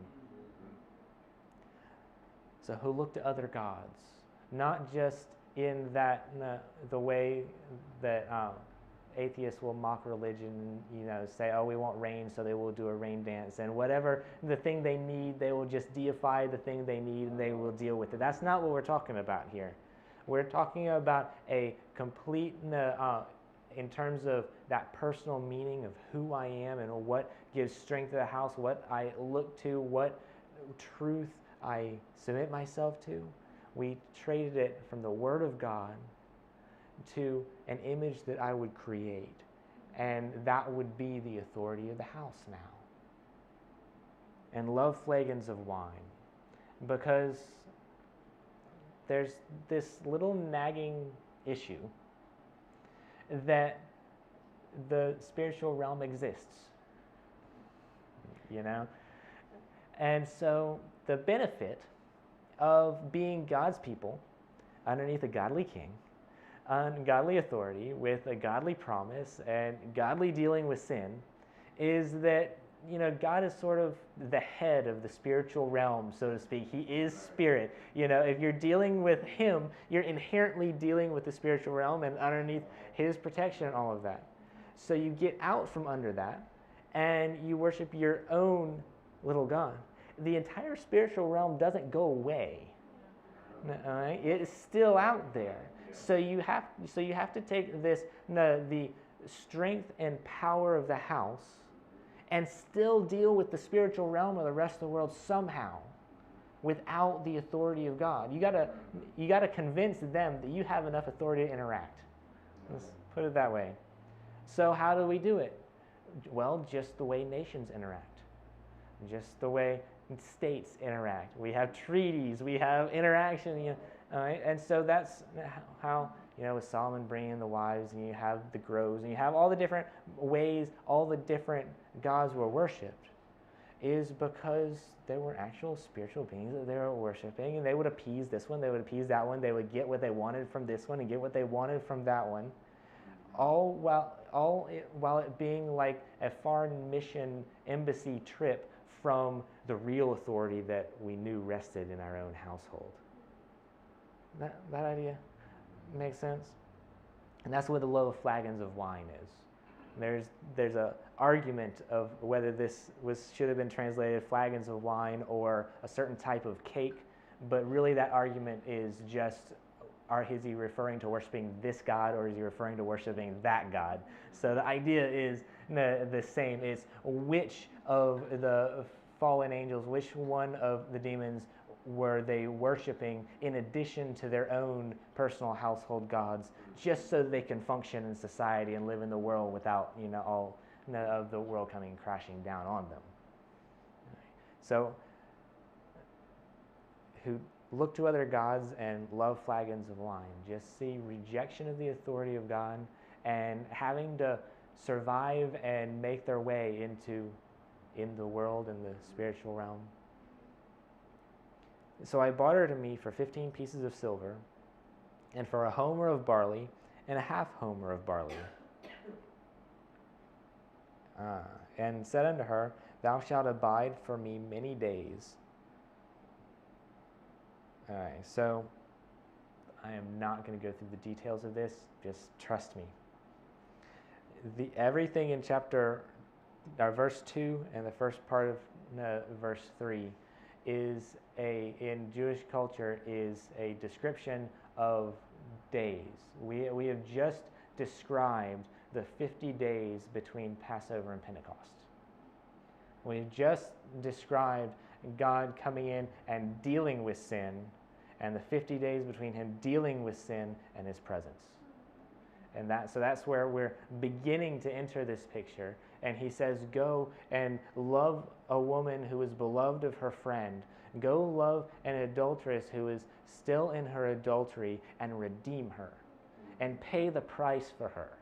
So who look to other gods, not just in that the way that atheists will mock religion, say, oh, we want rain, so they will do a rain dance, and whatever the thing they need, they will just deify the thing they need, and they will deal with it. That's not what we're talking about here. We're talking about a complete, in terms of that personal meaning of who I am and what gives strength to the house, what I look to, what truth I submit myself to. We traded it from the Word of God to an image that I would create, and that would be the authority of the house now. And love flagons of wine, because there's this little nagging issue that the spiritual realm exists. And so the benefit of being God's people underneath a godly king, godly authority with a godly promise and godly dealing with sin is that God is sort of the head of the spiritual realm, so to speak. He is spirit. If you're dealing with him, you're inherently dealing with the spiritual realm and underneath his protection and all of that. So you get out from under that and you worship your own little God. The entire spiritual realm doesn't go away. All right? It is still out there. So you have to take the strength and power of the house and still deal with the spiritual realm of the rest of the world somehow without the authority of God. You gotta convince them that you have enough authority to interact. Let's put it that way. So how do we do it? Well, just the way nations interact. Just the way states interact. We have treaties, we have interaction, all right? And so that's how, with Solomon bringing in the wives, and you have the groves, and you have all the different ways, all the different gods were worshipped, is because there were actual spiritual beings that they were worshiping, and they would appease this one, they would appease that one, they would get what they wanted from this one and get what they wanted from that one, all while it being like a foreign mission embassy trip from the real authority that we knew rested in our own household. That idea makes sense? And that's what the low flagons of wine is. There's a argument of whether this should have been translated flagons of wine or a certain type of cake, but really that argument is just, is he referring to worshiping this God or is he referring to worshiping that God? So the idea is the same. It's which of the fallen angels, which one of the demons were they worshiping in addition to their own personal household gods, just so they can function in society and live in the world without all of the world coming crashing down on them. So who look to other gods and love flagons of wine, just see rejection of the authority of God and having to survive and make their way in the world, in the spiritual realm. So I bought her to me for 15 pieces of silver, and for a homer of barley, and a half homer of barley. And said unto her, Thou shalt abide for me many days. All right, so I am not going to go through the details of this. Just trust me. Everything in verse 2 and the first part of verse 3 in Jewish culture is a description of days. We have just described the 50 days between Passover and Pentecost. We've just described God coming in and dealing with sin, and the 50 days between him dealing with sin and his presence. And so that's where we're beginning to enter this picture. And he says, go and love a woman who is beloved of her friend. Go love an adulteress who is still in her adultery and redeem her and pay the price for her.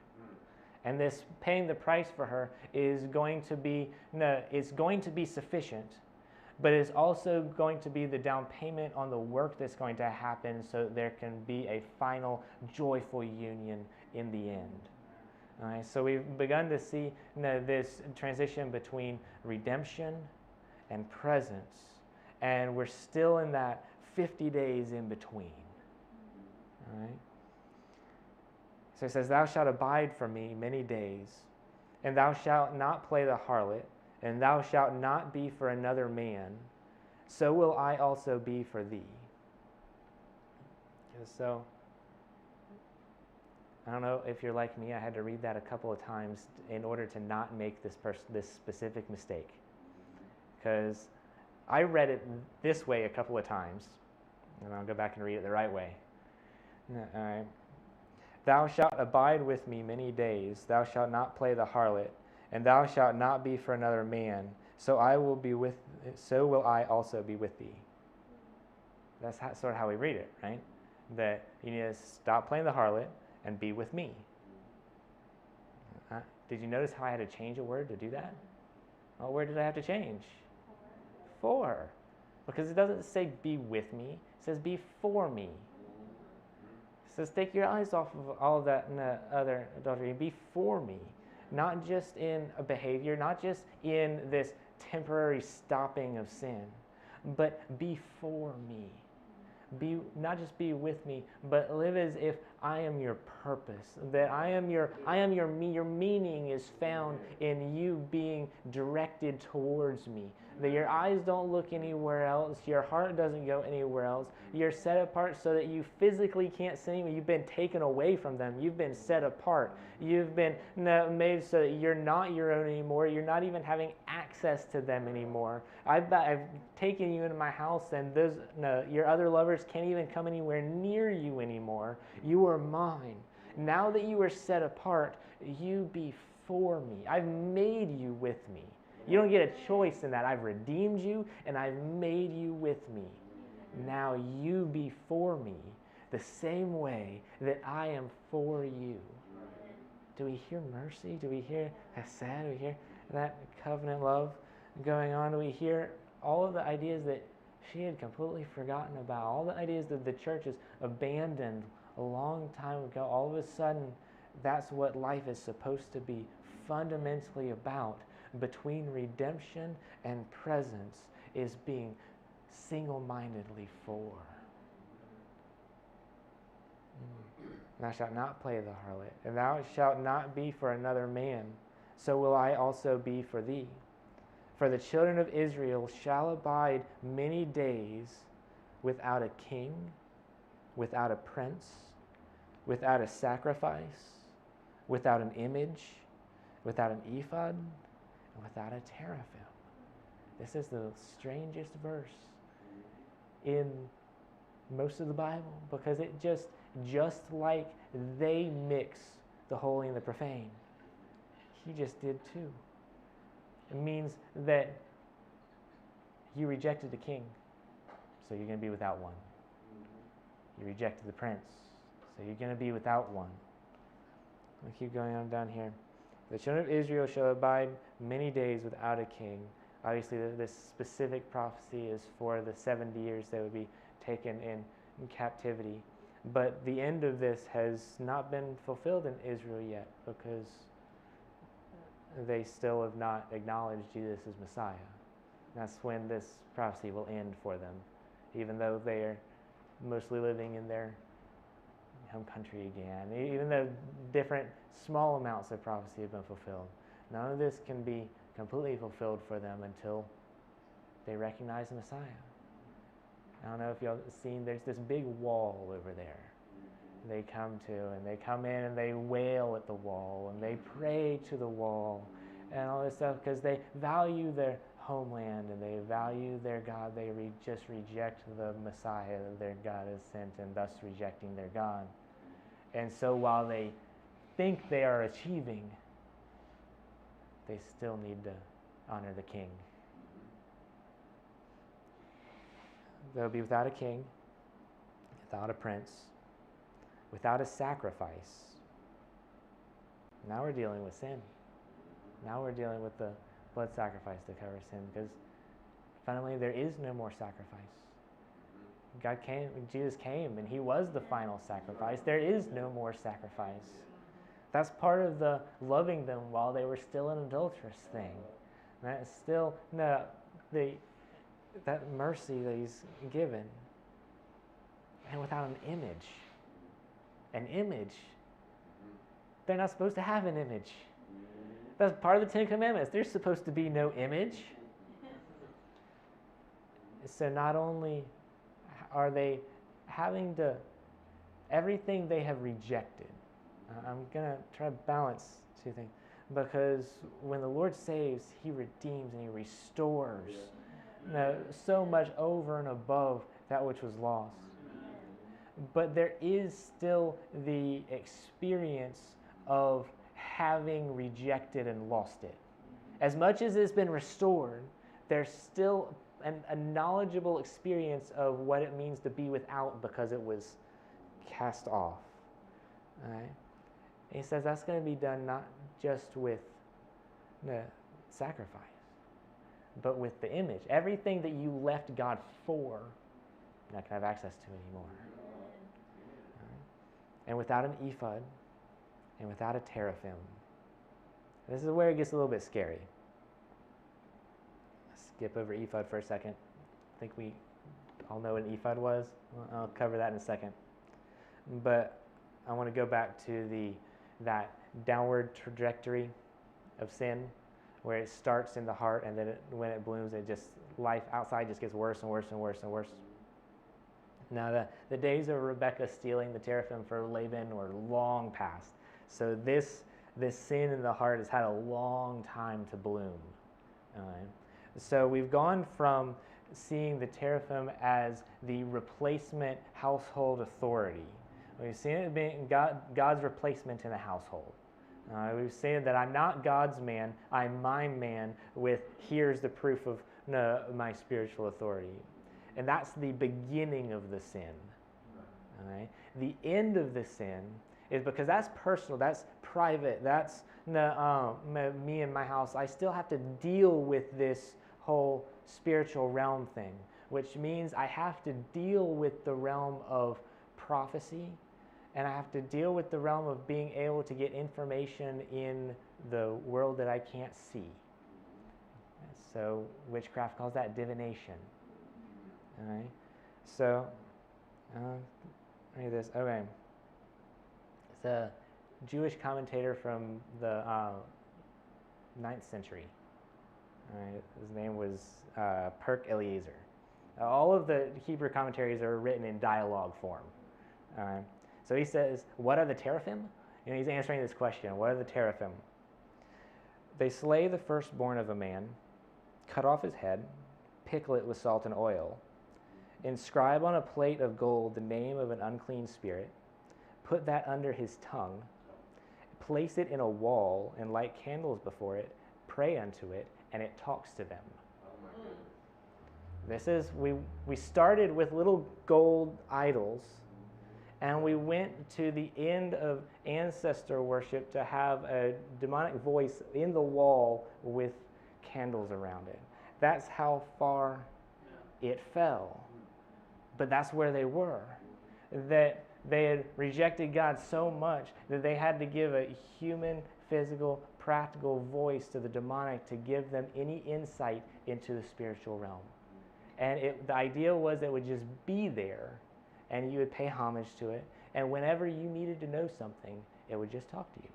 And this paying the price for her is going to be sufficient, but it's also going to be the down payment on the work that's going to happen so that there can be a final joyful union in the end. All right, so we've begun to see this transition between redemption and presence, and we're still in that 50 days in between. All right. So it says, Thou shalt abide for me many days, and thou shalt not play the harlot, and thou shalt not be for another man, so will I also be for thee. So, I don't know if you're like me, I had to read that a couple of times in order to not make this specific mistake. Because I read it this way a couple of times, and I'll go back and read it the right way. All right. Thou shalt abide with me many days, thou shalt not play the harlot, and thou shalt not be for another man, so will I also be with thee. That's sort of how we read it, right? That you need to stop playing the harlot and be with me. Did you notice how I had to change a word to do that? What word did I have to change? for. Because it doesn't say be with me, it says be for me. It says take your eyes off of all of that and the other adultery and be for me. Not just in a behavior, not just in this temporary stopping of sin, but be for me. Not just be with me, but live as if I am your purpose. That I am your meaning is found in you being directed towards me. That your eyes don't look anywhere else, your heart doesn't go anywhere else. You're set apart so that you physically can't see me. You've been taken away from them. You've been set apart. You've been made so that you're not your own anymore. You're not even having access to them anymore. I've taken you into my house, and your other lovers can't even come anywhere near you anymore. You are mine. Now that you are set apart, you be for me. I've made you with me. You don't get a choice in that. I've redeemed you, and I've made you with me. Now you be for me the same way that I am for you. Do we hear mercy? Do we hear Hesed? Do we hear that covenant love going on? Do we hear all of the ideas that she had completely forgotten about? All the ideas that the church has abandoned a long time ago. All of a sudden, that's what life is supposed to be fundamentally about. Between redemption and presence is being single-mindedly for. Thou shalt not play the harlot, and thou shalt not be for another man, so will I also be for thee. For the children of Israel shall abide many days without a king, without a prince, without a sacrifice, without an image, without an ephod, and without a teraphim. This is the strangest verse in most of the Bible, because it just like they mix the holy and the profane, he just did too. It means that you rejected the king, so you're going to be without one. You rejected the prince, so you're going to be without one. We'll keep going on down here. The children of Israel shall abide many days without a king. Obviously, this specific prophecy is for the 70 years they would be taken in captivity. But the end of this has not been fulfilled in Israel yet, because they still have not acknowledged Jesus as Messiah. That's when this prophecy will end for them, even though they are mostly living in their home country again. Even though different small amounts of prophecy have been fulfilled, none of this can be completely fulfilled for them until they recognize the Messiah. I don't know if y'all have seen, there's this big wall over there they come to, and they come in and they wail at the wall, and they pray to the wall, and all this stuff, because they value their homeland, and they value their God. They just reject the Messiah that their God has sent, and thus rejecting their God. And so while they think they are achieving, they still need to honor the king. They'll be without a king, without a prince, without a sacrifice. Now we're dealing with sin. Now we're dealing with the blood sacrifice to cover sin, because finally there is no more sacrifice. God came, Jesus came, and he was the final sacrifice. There is no more sacrifice. That's part of the loving them while they were still an adulterous thing. That's still that mercy that he's given. And without an image. An image. They're not supposed to have an image. That's part of the Ten Commandments. There's supposed to be no image. So not only are they having to, everything they have rejected. I'm going to try to balance two things. Because when the Lord saves, he redeems and he restores so much over and above that which was lost. But there is still the experience of having rejected and lost it. As much as it's been restored, there's still a knowledgeable experience of what it means to be without, because it was cast off. All right? And he says that's going to be done not just with the sacrifice, but with the image. Everything that you left God for, you're not going to have access to anymore. And without an ephod, and without a teraphim, this is where it gets a little bit scary. Skip over ephod for a second. I think we all know what an ephod was. I'll cover that in a second. But I want to go back to that downward trajectory of sin, where it starts in the heart, and then when it blooms, life outside just gets worse and worse and worse and worse. Now, the days of Rebekah stealing the teraphim for Laban were long past. So this sin in the heart has had a long time to bloom. So we've gone from seeing the teraphim as the replacement household authority. We've seen it being God's replacement in a household. We've seen that I'm not God's man, I'm my man with here's the proof of my spiritual authority. And that's the beginning of the sin. Right. The end of the sin is because that's personal, that's private, that's me and my house. I still have to deal with this whole spiritual realm thing, which means I have to deal with the realm of prophecy, and I have to deal with the realm of being able to get information in the world that I can't see. So witchcraft calls that divination. All right. So, read this. Okay. It's a Jewish commentator from the 9th century. All right. His name was Perk Eliezer. All of the Hebrew commentaries are written in dialogue form. All right. So he says, what are the teraphim? And he's answering this question. What are the teraphim? They slay the firstborn of a man, cut off his head, pickle it with salt and oil, inscribe on a plate of gold the name of an unclean spirit, put that under his tongue, place it in a wall and light candles before it, pray unto it, and it talks to them. This is, we started with little gold idols, and we went to the end of ancestor worship to have a demonic voice in the wall with candles around it. That's how far it fell. But that's where they were. That they had rejected God so much that they had to give a human, physical, practical voice to the demonic to give them any insight into the spiritual realm. And the idea was it would just be there, and you would pay homage to it, and whenever you needed to know something, it would just talk to you.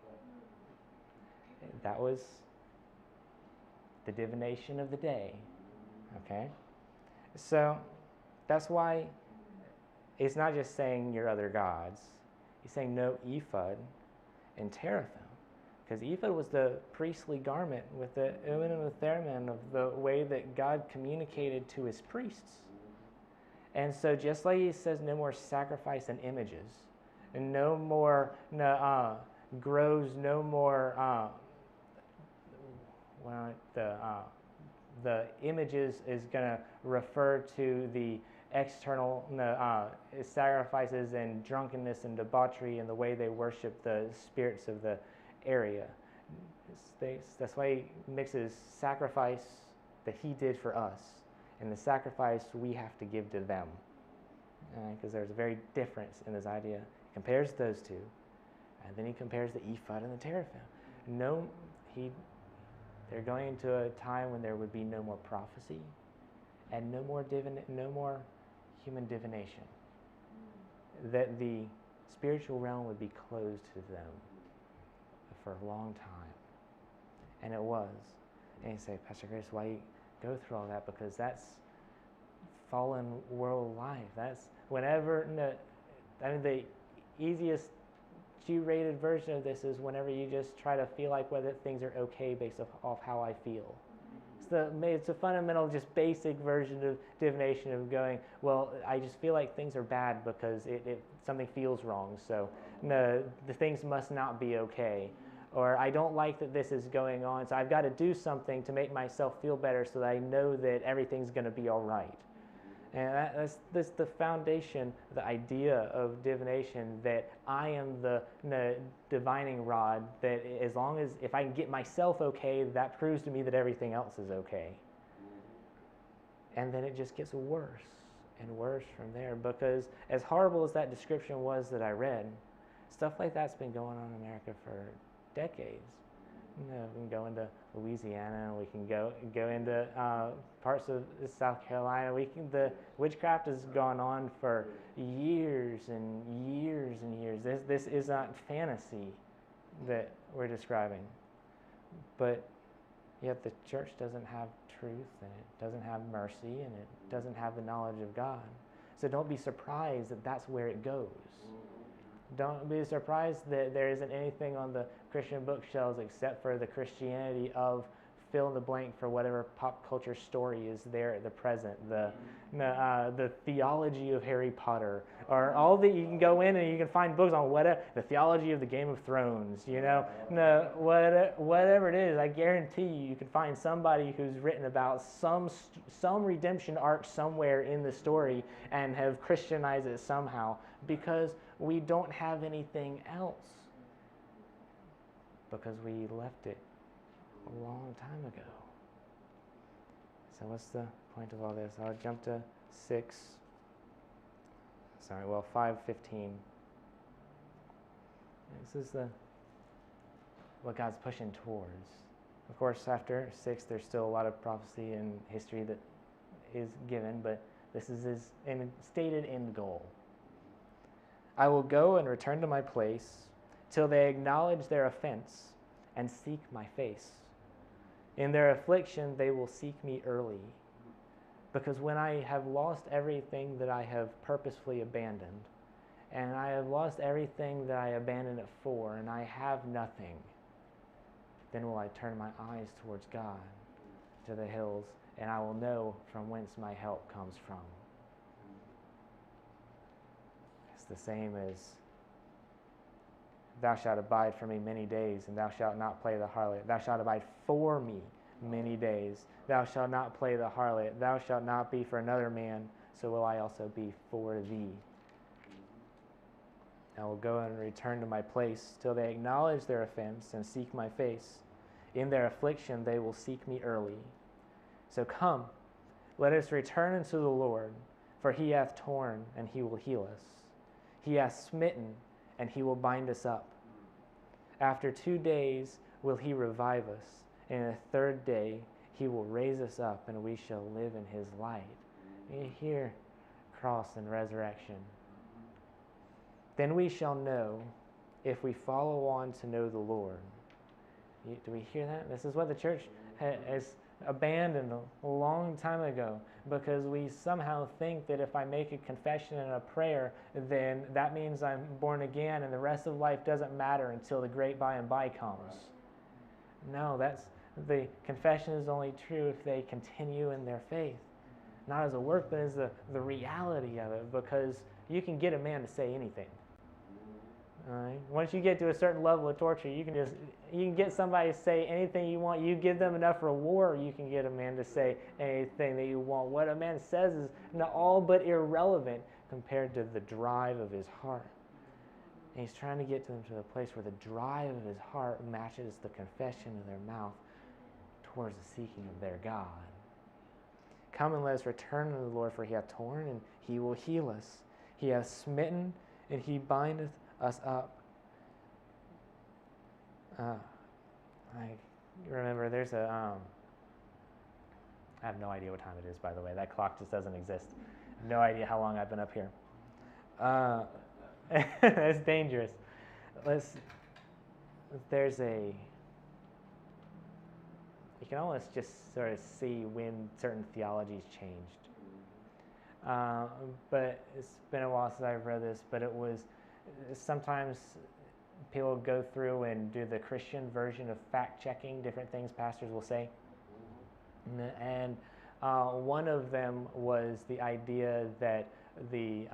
That was the divination of the day. Okay? So that's why it's not just saying your other gods. He's saying no ephod and teraphim. Because ephod was the priestly garment with the urim and the thummim of the way that God communicated to his priests. And so just like he says no more sacrifice and images, and no more groves, no more the images is going to refer to the external sacrifices and drunkenness and debauchery and the way they worship the spirits of the area. That's why he mixes sacrifice that he did for us and the sacrifice we have to give to them. Because there's a very difference in this idea. He compares those two, and then he compares the ephod and the teraphim. They're going into a time when there would be no more prophecy and no more human divination. That the spiritual realm would be closed to them for a long time. And it was. And you say, Pastor Chris, why you go through all that? Because that's fallen world life. That's whenever, the easiest G-rated version of this is whenever you just try to feel like whether things are okay based off how I feel. It's a fundamental, just basic version of divination of going, well, I just feel like things are bad because something feels wrong, so no, the things must not be okay. Or I don't like that this is going on, so I've got to do something to make myself feel better so that I know that everything's going to be all right. And that's the foundation, the idea of divination, that I am the divining rod, that as long as, if I can get myself okay, that proves to me that everything else is okay. And then it just gets worse and worse from there, because as horrible as that description was that I read, stuff like that's been going on in America for decades. We can go into Louisiana. We can go into parts of South Carolina. The witchcraft has gone on for years and years and years. This is not fantasy that we're describing, but yet the church doesn't have truth, and it doesn't have mercy, and it doesn't have the knowledge of God. So don't be surprised that that's where it goes. Don't be surprised that there isn't anything on the Christian bookshelves except for the Christianity of fill in the blank for whatever pop culture story is there at the present. The theology of Harry Potter, or all that. You can go in and you can find books on whatever, the theology of the Game of Thrones. Whatever it is, I guarantee you can find somebody who's written about some redemption arc somewhere in the story and have Christianized it somehow, because we don't have anything else, because we left it a long time ago. So what's the point of all this? I'll jump to 5:15. This is what God's pushing towards. Of course, after 6, there's still a lot of prophecy and history that is given, but this is his stated end goal. I will go and return to my place till they acknowledge their offense and seek my face. In their affliction, they will seek me early. Because when I have lost everything that I have purposefully abandoned, and I have lost everything that I abandoned it for, and I have nothing, then will I turn my eyes towards God, to the hills, and I will know from whence my help comes from. It's the same as, thou shalt abide for me many days, and thou shalt not play the harlot. Thou shalt abide for me many days. Thou shalt not play the harlot. Thou shalt not be for another man, so will I also be for thee. I will go and return to my place till they acknowledge their offense and seek my face. In their affliction they will seek me early. So come, let us return unto the Lord, for he hath torn, and he will heal us. He hath smitten, and he will bind us up. After 2 days will he revive us, and the 3rd day he will raise us up, and we shall live in his light. You hear cross and resurrection. Then we shall know if we follow on to know the Lord. Do we hear that? This is what the church has abandoned a long time ago, because we somehow think that if I make a confession and a prayer, then that means I'm born again and the rest of life doesn't matter until the great by and by comes. No, the confession is only true if they continue in their faith. Not as a work, but as the reality of it, because you can get a man to say anything. All right? Once you get to a certain level of torture, you can get somebody to say anything you want. You give them enough reward, you can get a man to say anything that you want. What a man says is all but irrelevant compared to the drive of his heart. And he's trying to get them to the place where the drive of his heart matches the confession of their mouth towards the seeking of their God. Come and let us return unto the Lord, for he hath torn, and he will heal us. He hath smitten, and he bindeth us up. I remember there's I have no idea what time it is, by the way. That clock just doesn't exist. No idea how long I've been up here. That's dangerous. You can almost just sort of see when certain theologies changed. But it's been a while since I've read this, but it was sometimes people go through and do the Christian version of fact-checking different things pastors will say. And one of them was the idea that the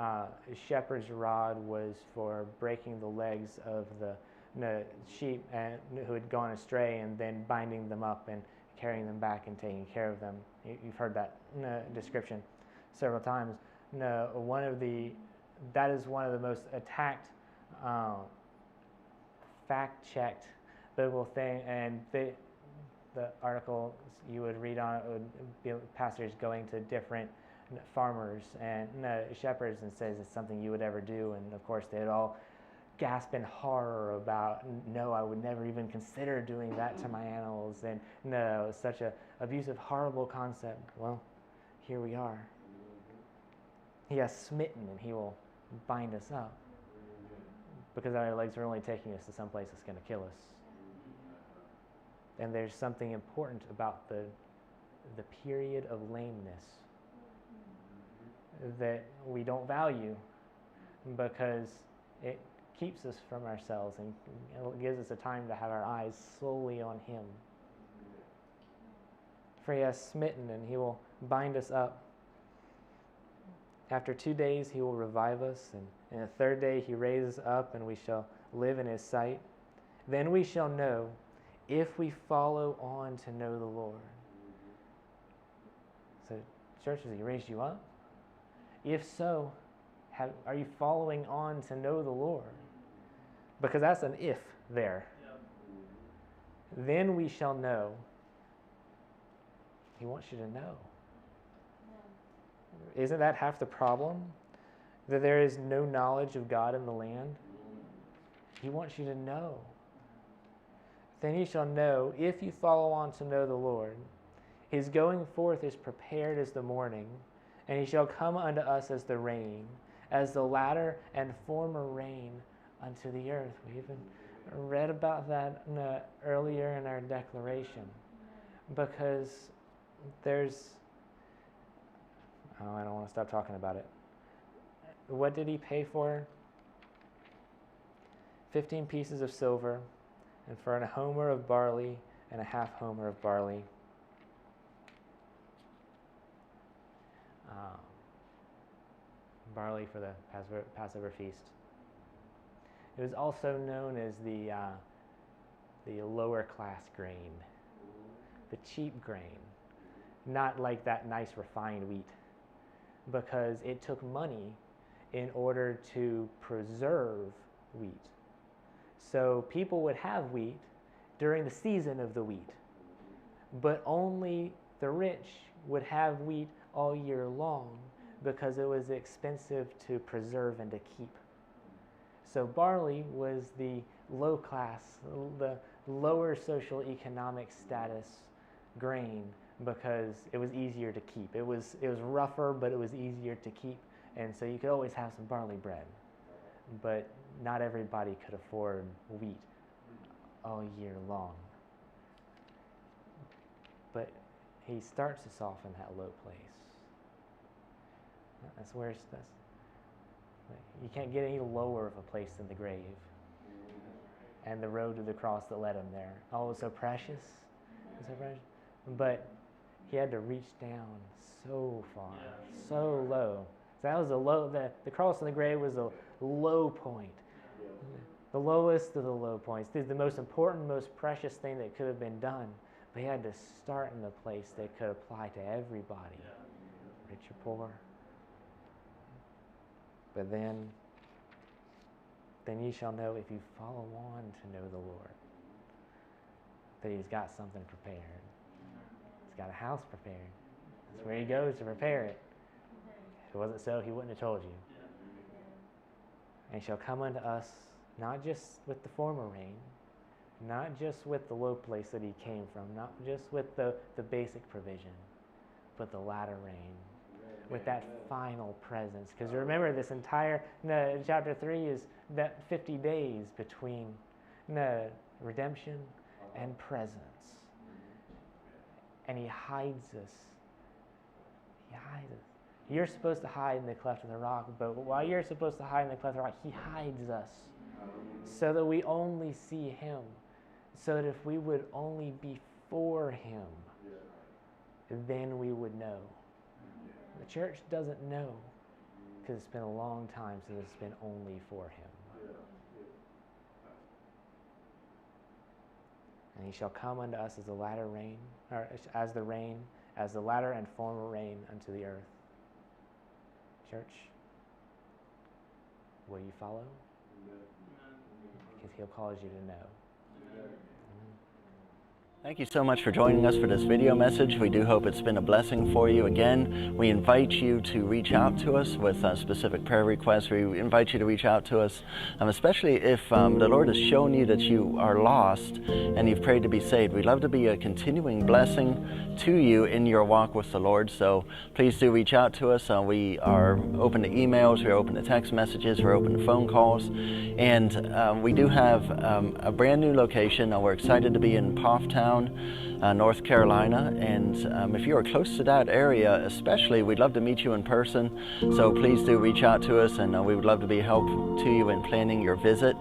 shepherd's rod was for breaking the legs of the sheep who had gone astray, and then binding them up and carrying them back and taking care of them. You've heard that description several times. That is one of the most attacked, fact-checked biblical thing, and the article you would read on it would be pastors going to different farmers and shepherds and says it's something you would ever do, and of course they'd all gasp in horror about, no, I would never even consider doing that to my animals, and no, such a abusive, horrible concept. Well, here we are. He has smitten and he will bind us up because our legs are only taking us to some place that's going to kill us. And there's something important about the period of lameness that we don't value because it keeps us from ourselves and it gives us a time to have our eyes solely on Him. For He has smitten and He will bind us up. After 2 days He will revive us, and the third day He raises up and we shall live in His sight. Then we shall know if we follow on to know the Lord. So, church, has He raised you up? If so, are you following on to know the Lord? Because that's an if there. Yep. Then we shall know. He wants you to know. Yeah. Isn't that half the problem? That there is no knowledge of God in the land? He wants you to know. Then you shall know, if you follow on to know the Lord. His going forth is prepared as the morning, and He shall come unto us as the rain, as the latter and former rain unto the earth. We even read about that earlier in our declaration, because there's, I don't want to stop talking about it. What did He pay for? 15 pieces of silver, and for a homer of barley and a half homer of barley. Barley for the Passover feast. It was also known as the lower class grain, the cheap grain, not like that nice refined wheat, because it took money in order to preserve wheat. So people would have wheat during the season of the wheat, but only the rich would have wheat all year long because it was expensive to preserve and to keep. So barley was the low class, the lower social economic status grain because it was easier to keep. It was rougher, but it was easier to keep, and so you could always have some barley bread. But not everybody could afford wheat all year long. But He starts us off in that low place. That's where you can't get any lower of a place than the grave and the road to the cross that led Him there. Oh, it was so precious. So precious. But He had to reach down so far, so low. So that was the cross and the grave was a low point. The lowest of the low points. The most important, most precious thing that could have been done. But He had to start in the place that could apply to everybody, rich or poor. But then ye shall know if you follow on to know the Lord, that He's got something prepared. He's got a house prepared. That's where He goes to prepare it. If it wasn't so, He wouldn't have told you. And He shall come unto us, not just with the former rain, not just with the low place that He came from, not just with the basic provision, but the latter rain, with that final presence. Because remember, this entire chapter 3 is that 50 days between redemption and presence. And He hides us. He hides us. You're supposed to hide in the cleft of the rock, but while you're supposed to hide in the cleft of the rock, He hides us so that we only see Him. So that if we would only be for Him, then we would know. The church doesn't know because it's been a long time since it's been only for Him. And He shall come unto us as the latter rain, or as the rain, as the latter and former rain unto the earth. Church, will you follow? Because He'll cause you to know. Thank you so much for joining us for this video message. We do hope it's been a blessing for you. Again, we invite you to reach out to us with specific prayer requests. We invite you to reach out to us, especially if the Lord has shown you that you are lost and you've prayed to be saved. We'd love to be a continuing blessing to you in your walk with the Lord. So please do reach out to us. We are open to emails, we're open to text messages, we're open to phone calls. And we do have a brand new location. We're excited to be in Paughtown, North Carolina, and if you are close to that area especially, we'd love to meet you in person. So please do reach out to us, and we would love to be help to you in planning your visit.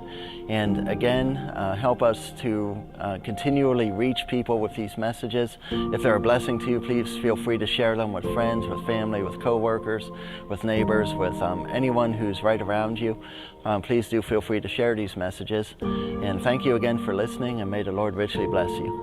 And again, help us to continually reach people with these messages. If they're a blessing to you, please feel free to share them with friends, with family, with co-workers, with neighbors, with anyone who's right around you. Please do feel free to share these messages. And thank you again for listening, and may the Lord richly bless you.